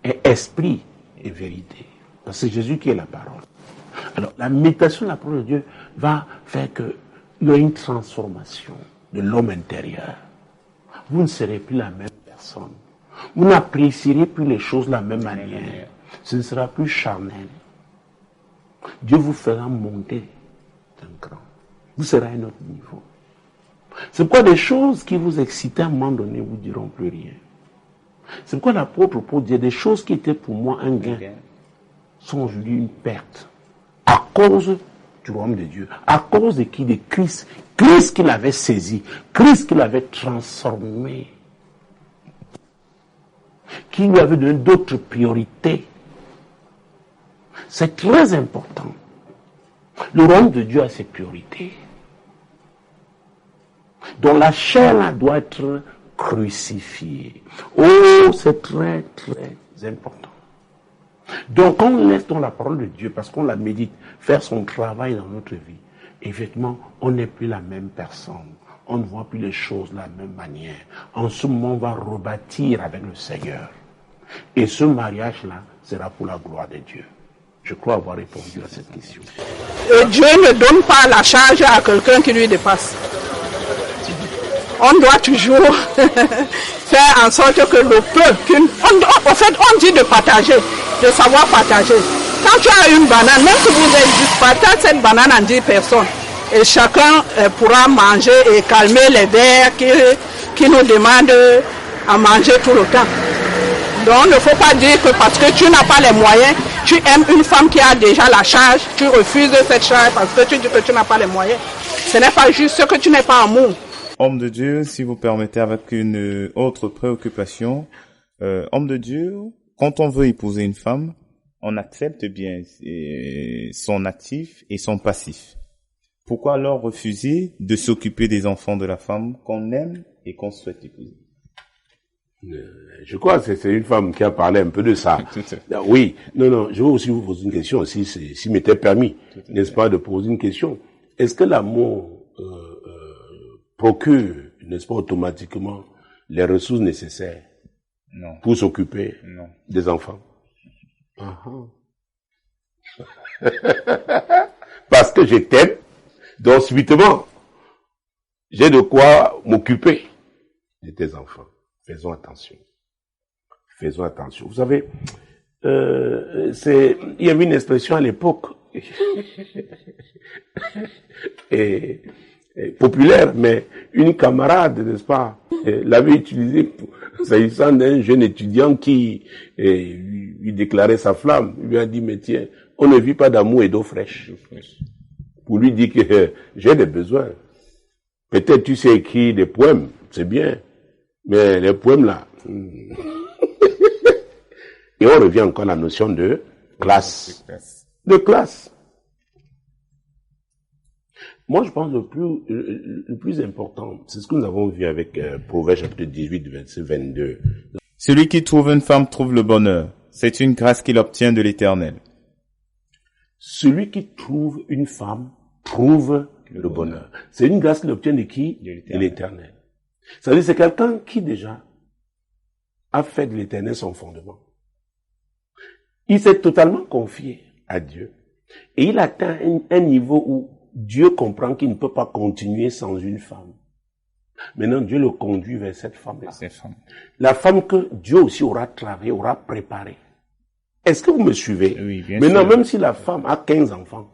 est esprit et vérité. C'est Jésus qui est la parole. Alors la méditation de la parole de Dieu va faire qu'il y a une transformation de l'homme intérieur. Vous ne serez plus la même personne. Vous n'apprécierez plus les choses de la même manière. Ce ne sera plus charnel. Dieu vous fera monter d'un cran. Vous serez à un autre niveau. C'est pourquoi des choses qui vous excitaient à un moment donné vous diront plus rien. C'est pourquoi l'apôtre Paul dit des choses qui étaient pour moi un gain sont aujourd'hui une perte. À cause du royaume de Dieu. À cause de qui? De Christ. Christ qui l'avait saisi. Christ qui l'avait transformé. Qui lui avait donné d'autres priorités. C'est très important. Le royaume de Dieu a ses priorités. Donc la chair là doit être crucifiée. Oh, c'est très très important. Donc quand on laisse dans la parole de Dieu, parce qu'on la médite, faire son travail dans notre vie, effectivement, on n'est plus la même personne. On ne voit plus les choses de la même manière. En ce moment, on va rebâtir avec le Seigneur. Et ce mariage-là sera pour la gloire de Dieu. Je crois avoir répondu à cette question. Dieu ne donne pas la charge à quelqu'un qui lui dépasse. On doit toujours faire en sorte que le peu, en fait, on dit de partager, de savoir partager. Quand tu as une banane, même si vous êtes juste, partage cette banane en 10 personnes. Et chacun pourra manger et calmer les vers qui nous demandent à manger tout le temps. Donc, il ne faut pas dire que parce que tu n'as pas les moyens, tu aimes une femme qui a déjà la charge, tu refuses cette charge parce que tu dis que tu n'as pas les moyens. Ce n'est pas juste que tu n'es pas amour. Homme de Dieu, si vous permettez, avec une autre préoccupation, homme de Dieu, quand on veut épouser une femme, on accepte bien son actif et son passif. Pourquoi alors refuser de s'occuper des enfants de la femme qu'on aime et qu'on souhaite épouser? Je crois que c'est une femme qui a parlé un peu de ça. Oui, non, je veux aussi vous poser une question, s'il m'était permis, n'est-ce pas, de poser une question. Est-ce que l'amour procure, n'est-ce pas, automatiquement les ressources nécessaires pour s'occuper des enfants? Parce que je t'aime, donc subitement, j'ai de quoi m'occuper de tes enfants. Faisons attention. Faisons attention. Vous savez, il y avait une expression à l'époque, et populaire, mais une camarade, n'est-ce pas, l'avait utilisée s'agissant d'un jeune étudiant qui lui déclarait sa flamme. Il lui a dit, mais tiens, on ne vit pas d'amour et d'eau fraîche. Pour lui dire que j'ai des besoins. Peut-être tu sais écrire des poèmes, c'est bien, mais les poèmes là... Et on revient encore à la notion de classe. De classe. Moi, je pense le plus important, c'est ce que nous avons vu avec Proverbe chapitre 18, verset 22. Celui qui trouve une femme trouve le bonheur. C'est une grâce qu'il obtient de l'Éternel. Celui qui trouve une femme trouve le bonheur. C'est une grâce qu'il obtient de qui? De l'Éternel. C'est-à-dire c'est quelqu'un qui déjà a fait de l'Éternel son fondement. Il s'est totalement confié à Dieu. Et il atteint un niveau où Dieu comprend qu'il ne peut pas continuer sans une femme. Maintenant, Dieu le conduit vers cette femme-là. La femme que Dieu aussi aura travaillé, aura préparée. Est-ce que vous me suivez? Oui, bien Maintenant, sûr. même si la femme a 15 enfants,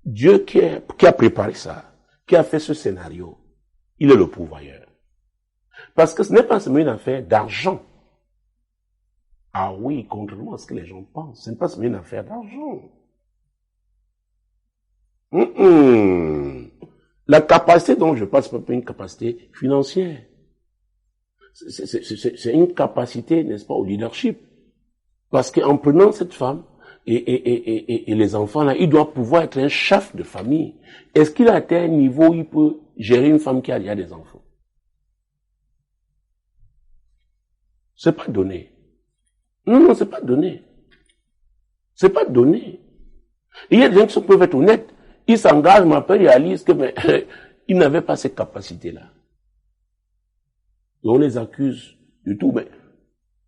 Dieu qui a préparé ça, qui a fait ce scénario, il est le pourvoyeur. Parce que ce n'est pas seulement une affaire d'argent. Ah oui, contrairement à ce que les gens pensent, ce n'est pas seulement une affaire d'argent. La capacité dont je parle, ce n'est pas une capacité financière. C'est une capacité, n'est-ce pas, au leadership. Parce qu'en prenant cette femme et les enfants là, il doit pouvoir être un chef de famille. Est-ce qu'il a atteint un niveau où il peut gérer une femme qui a déjà des enfants? C'est pas donné. Non, c'est pas donné. C'est pas donné. Il y a des gens qui peuvent être honnêtes. Ils s'engagent, mais après réalisent que Ils n'avaient pas cette capacité-là. Et on les accuse de tout, mais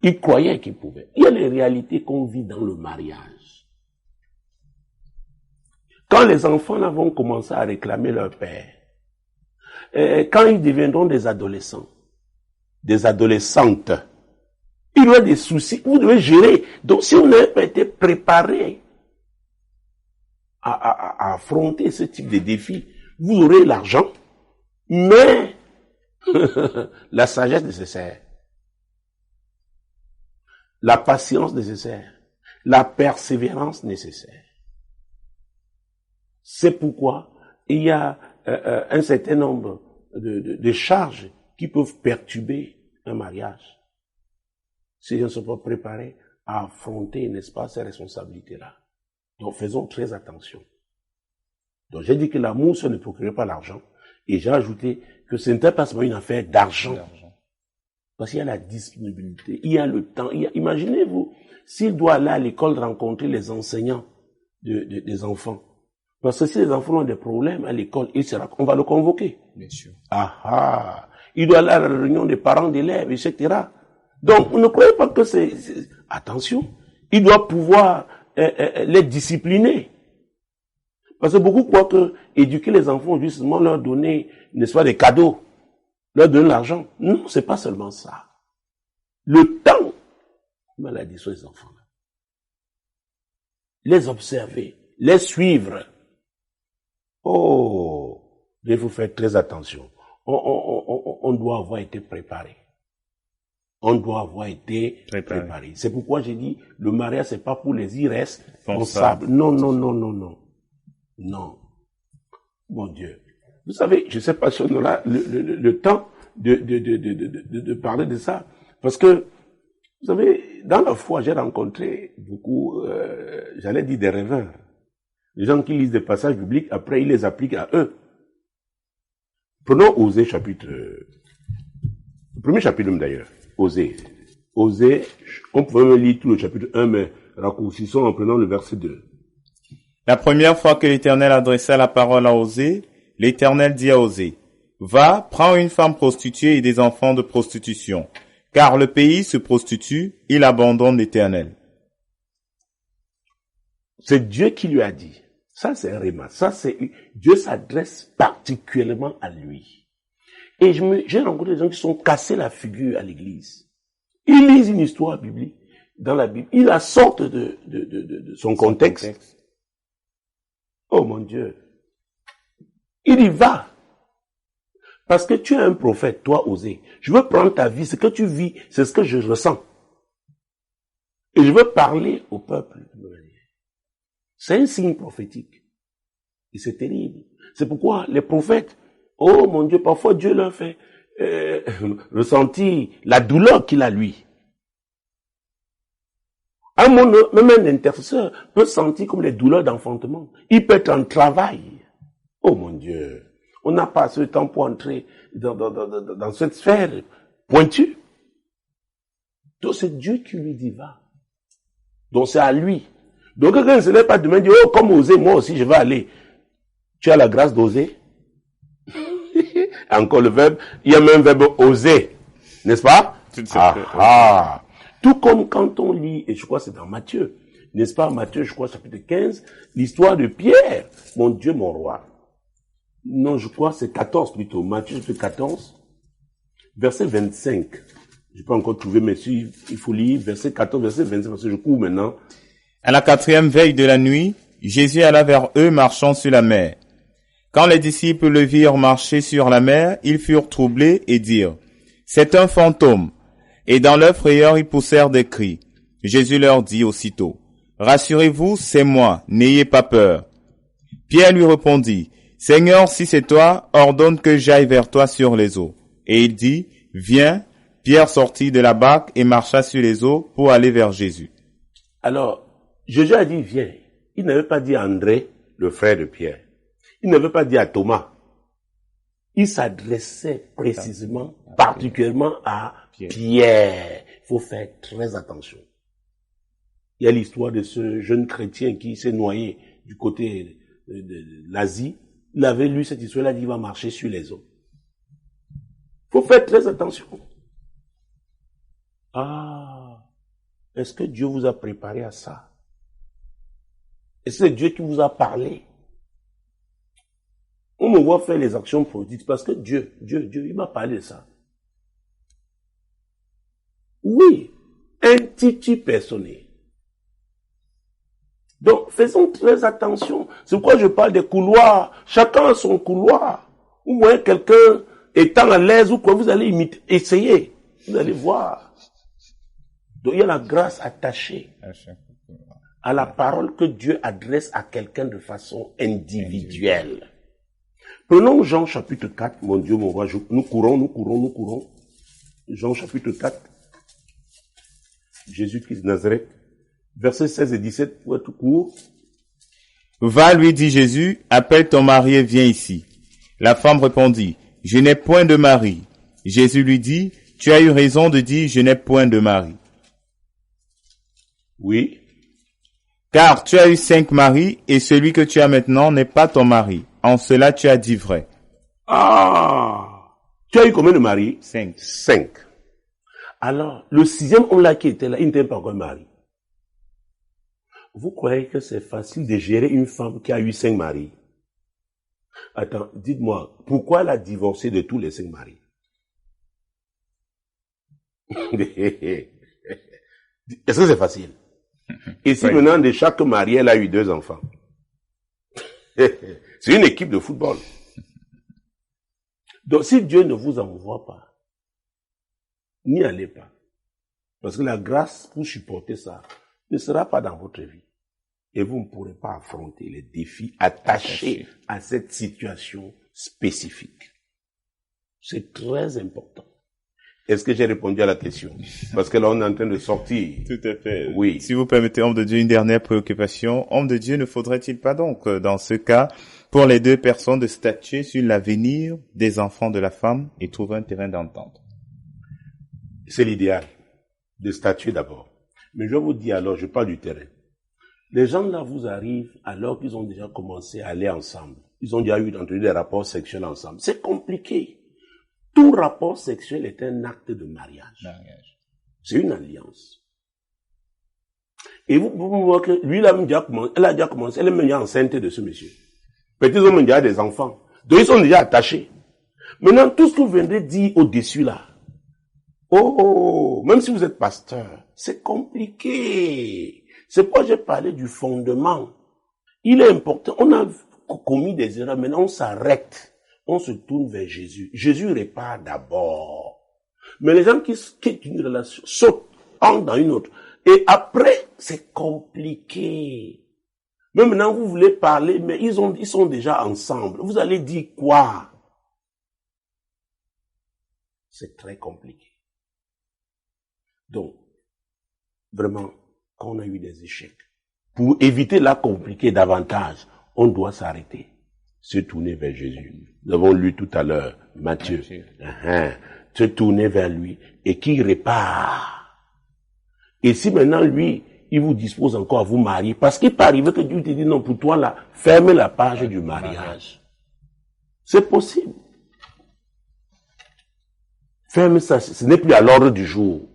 ils croyaient qu'ils pouvaient. Il y a les réalités qu'on vit dans le mariage. Quand les enfants là vont commencer à réclamer leur père, quand ils deviendront des adolescents, des adolescentes, il y aura des soucis, vous devez gérer. Donc si vous n'avez pas été préparé à affronter ce type de défis, vous aurez l'argent, mais la sagesse nécessaire, la patience nécessaire, la persévérance nécessaire. C'est pourquoi il y a un certain nombre de charges qui peuvent perturber un mariage. Si on ne sont pas préparés à affronter, n'est-ce pas, ces responsabilités-là. Donc faisons très attention. Donc j'ai dit que l'amour, ça ne procurait pas l'argent. Et j'ai ajouté que ce n'était pas seulement une affaire d'argent. Parce qu'il y a la disponibilité, il y a le temps. Imaginez-vous, s'il doit aller à l'école rencontrer les enseignants des enfants. Parce que si les enfants ont des problèmes à l'école, on va le convoquer. Bien sûr. Il doit aller à la réunion des parents d'élèves, etc. Donc, ne croyez pas que attention, il doit pouvoir les discipliner. Parce que beaucoup croient que éduquer les enfants, justement, leur donner, n'est-ce pas, des cadeaux, leur donner l'argent. Non, c'est pas seulement ça. Le temps, maladie sur les enfants. Les observer, les suivre. Oh, il faut faire très attention. On doit avoir été préparé. On doit avoir été préparé. C'est pourquoi j'ai dit, le mariage, c'est pas pour les irresponsables. Non. Non. Mon Dieu. Vous savez, je sais pas si on aura le temps de parler de ça. Parce que, vous savez, dans la foi, j'ai rencontré beaucoup, j'allais dire des rêveurs. Les gens qui lisent des passages bibliques, après, ils les appliquent à eux. Prenons Osée chapitre, le premier chapitre même d'ailleurs. Osée, on peut même lire tout le chapitre 1, mais raccourcissons en prenant le verset 2. La première fois que l'Éternel adressa la parole à Osée, l'Éternel dit à Osée, « Va, prends une femme prostituée et des enfants de prostitution, car le pays se prostitue, il abandonne l'Éternel. » C'est Dieu qui lui a dit. Ça, c'est un réma. Dieu s'adresse particulièrement à lui. Et j'ai rencontré des gens qui sont cassés la figure à l'église. Ils lisent une histoire biblique dans la Bible. Ils la sortent de son contexte. Oh mon Dieu. Il y va. Parce que tu es un prophète, toi, Osée. Je veux prendre ta vie. Ce que tu vis, c'est ce que je ressens. Et je veux parler au peuple. C'est un signe prophétique. Et c'est terrible. C'est pourquoi les prophètes, oh mon Dieu, parfois Dieu leur fait ressentir la douleur qu'il a lui. Un monde, même un intercesseur peut sentir comme les douleurs d'enfantement. Il peut être en travail. Oh mon Dieu, on n'a pas ce temps pour entrer dans cette sphère pointue. Donc c'est Dieu qui lui dit va. Donc c'est à lui. Donc quelqu'un ne se lève pas demain et dit, oh comme Osée, moi aussi je vais aller. Tu as la grâce d'oser. Encore le verbe, il y a même le verbe oser. N'est-ce pas? Tout comme quand on lit, et je crois que c'est dans Matthieu, n'est-ce pas, Matthieu, je crois, chapitre 15, l'histoire de Pierre, mon Dieu, mon roi. Non, je crois que c'est 14 plutôt, Matthieu, chapitre 14, verset 25. Je peux encore trouver, mais si, il faut lire verset 14, verset 25, parce que je cours maintenant. À la 4e veille de la nuit, Jésus alla vers eux marchant sur la mer. Quand les disciples le virent marcher sur la mer, ils furent troublés et dirent, « C'est un fantôme !» Et dans leur frayeur, ils poussèrent des cris. Jésus leur dit aussitôt, « Rassurez-vous, c'est moi, n'ayez pas peur. » Pierre lui répondit, « Seigneur, si c'est toi, ordonne que j'aille vers toi sur les eaux. » Et il dit, « Viens. » Pierre sortit de la barque et marcha sur les eaux pour aller vers Jésus. Alors, Jésus a dit, « Viens. » Il n'avait pas dit à André, le frère de Pierre. Il n'avait pas dit à Thomas. Il s'adressait précisément, particulièrement à Pierre. Il faut faire très attention. Il y a l'histoire de ce jeune chrétien qui s'est noyé du côté de l'Asie. il avait lu cette histoire-là, il va marcher sur les eaux. Faut faire très attention. Ah, est-ce que Dieu vous a préparé à ça? Est-ce que c'est Dieu qui vous a parlé? On me voit faire les actions politiques parce que Dieu, il m'a parlé de ça. Oui, un titre personnel. Donc, faisons très attention. C'est pourquoi je parle des couloirs. Chacun a son couloir. Vous voyez quelqu'un étant à l'aise ou quoi, vous allez imiter, essayer. Vous allez voir. Donc, il y a la grâce attachée à la parole que Dieu adresse à quelqu'un de façon individuelle. Prenons Jean chapitre 4, mon Dieu, mon roi, nous courons. Jean chapitre 4, Jésus-Christ de Nazareth, versets 16 et 17, pour être court. Va, lui dit Jésus, appelle ton mari et viens ici. La femme répondit, je n'ai point de mari. Jésus lui dit, tu as eu raison de dire, je n'ai point de mari. Oui. Car tu as eu 5 maris, et celui que tu as maintenant n'est pas ton mari. En cela, tu as dit vrai. Ah! Tu as eu combien de maris? 5. 5. Alors, le 6e homme là qui était là, il n'était pas encore marié. Vous croyez que c'est facile de gérer une femme qui a eu 5 maris? Attends, dites-moi, pourquoi elle a divorcé de tous les 5 maris? Est-ce que c'est facile? Et si maintenant de chaque mari, elle a eu 2 enfants? C'est une équipe de football. Donc si Dieu ne vous envoie pas, n'y allez pas. Parce que la grâce pour supporter ça ne sera pas dans votre vie. Et vous ne pourrez pas affronter les défis attachés à cette situation spécifique. C'est très important. Est-ce que j'ai répondu à la question? Parce que là, on est en train de sortir. Tout à fait. Oui. Si vous permettez, homme de Dieu, une dernière préoccupation. Homme de Dieu, ne faudrait-il pas donc, dans ce cas, pour les 2 personnes de statuer sur l'avenir des enfants de la femme et trouver un terrain d'entente? C'est l'idéal, de statuer d'abord. Mais je vous dis alors, je parle du terrain. Les gens là vous arrivent alors qu'ils ont déjà commencé à aller ensemble. Ils ont déjà entendu des rapports sexuels ensemble. C'est compliqué. Tout rapport sexuel est un acte de mariage. C'est une alliance. Et vous voyez que lui, elle a déjà commencé, elle est même déjà enceinte de ce monsieur. Peut-être qu'ils ont même déjà des enfants. Donc ils sont déjà attachés. Maintenant, tout ce que vous viendrez dire au-dessus là, même si vous êtes pasteur, c'est compliqué. C'est pourquoi j'ai parlé du fondement. Il est important. On a commis des erreurs, maintenant on s'arrête. On se tourne vers Jésus. Jésus répare d'abord. Mais les gens qui quittent une relation, sautent, entrent dans une autre. Et après, c'est compliqué. Mais maintenant, vous voulez parler, mais ils sont déjà ensemble. Vous allez dire quoi? C'est très compliqué. Donc, vraiment, quand on a eu des échecs, pour éviter la compliquer davantage, on doit s'arrêter. Se tourner vers Jésus. Nous avons lu tout à l'heure, Matthieu. Se tourner vers lui et qui répare. Et si maintenant lui, il vous dispose encore à vous marier, parce qu'il peut arriver que Dieu te dit non, pour toi là, ferme la page du mariage. C'est possible. Ferme ça, ce n'est plus à l'ordre du jour.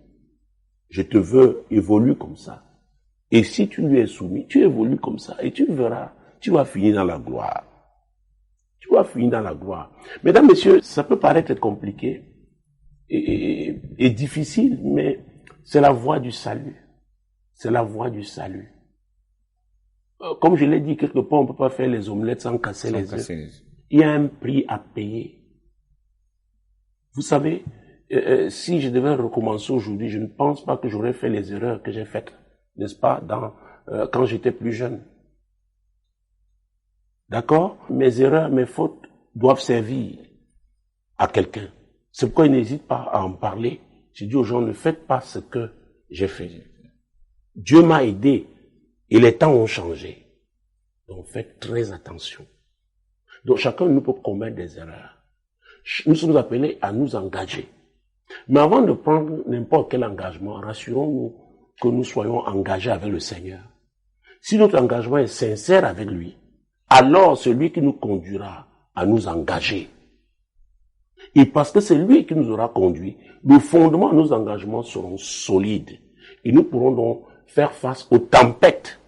Je te veux évoluer comme ça. Et si tu lui es soumis, tu évolues comme ça et tu verras, tu vas finir dans la gloire. Tu vas finir dans la gloire. Mesdames, messieurs, ça peut paraître compliqué et difficile, mais c'est la voie du salut. C'est la voie du salut. Comme je l'ai dit, quelque part, on ne peut pas faire les omelettes sans casser les œufs. Il y a un prix à payer. Vous savez, si je devais recommencer aujourd'hui, je ne pense pas que j'aurais fait les erreurs que j'ai faites, n'est-ce pas, quand j'étais plus jeune. D'accord? Mes erreurs, mes fautes doivent servir à quelqu'un. C'est pourquoi il n'hésite pas à en parler. J'ai dit aux gens, ne faites pas ce que j'ai fait. Dieu m'a aidé et les temps ont changé. Donc faites très attention. Donc chacun de nous peut commettre des erreurs. Nous sommes appelés à nous engager. Mais avant de prendre n'importe quel engagement, rassurons-nous que nous soyons engagés avec le Seigneur. Si notre engagement est sincère avec lui, alors celui qui nous conduira à nous engager. Et parce que c'est lui qui nous aura conduits, le fondement de nos engagements seront solides. Et nous pourrons donc faire face aux tempêtes.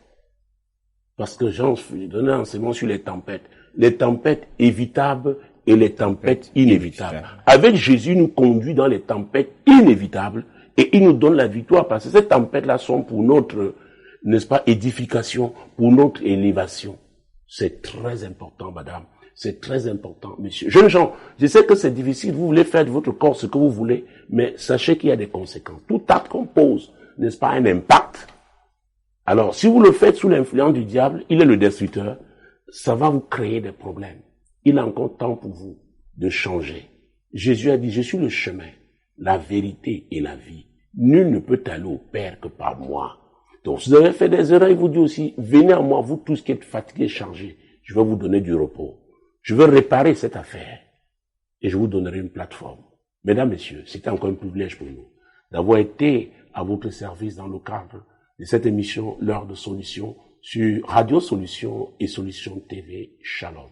Parce que Jean donnait un enseignement sur les tempêtes évitables et les tempêtes inévitables. Avec Jésus, il nous conduit dans les tempêtes inévitables et il nous donne la victoire parce que ces tempêtes-là sont pour notre, n'est-ce pas, édification, pour notre élévation. C'est très important, madame. C'est très important, messieurs. Jeunes gens, je sais que c'est difficile, vous voulez faire de votre corps ce que vous voulez, mais sachez qu'il y a des conséquences. Tout acte qu'on pose, n'est-ce pas, a un impact. Alors, si vous le faites sous l'influence du diable, il est le destructeur, ça va vous créer des problèmes. Il a encore temps pour vous de changer. Jésus a dit, je suis le chemin, la vérité et la vie. Nul ne peut aller au Père que par moi. Donc, si vous avez fait des erreurs, il vous dit aussi, venez à moi, vous tous qui êtes fatigués, chargés. Je vais vous donner du repos. Je vais réparer cette affaire. Et je vous donnerai une plateforme. Mesdames, messieurs, c'était encore un privilège pour nous d'avoir été à votre service dans le cadre de cette émission, L'heure de solution, sur Radio Solution et Solution TV. Shalom.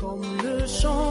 Comme le chant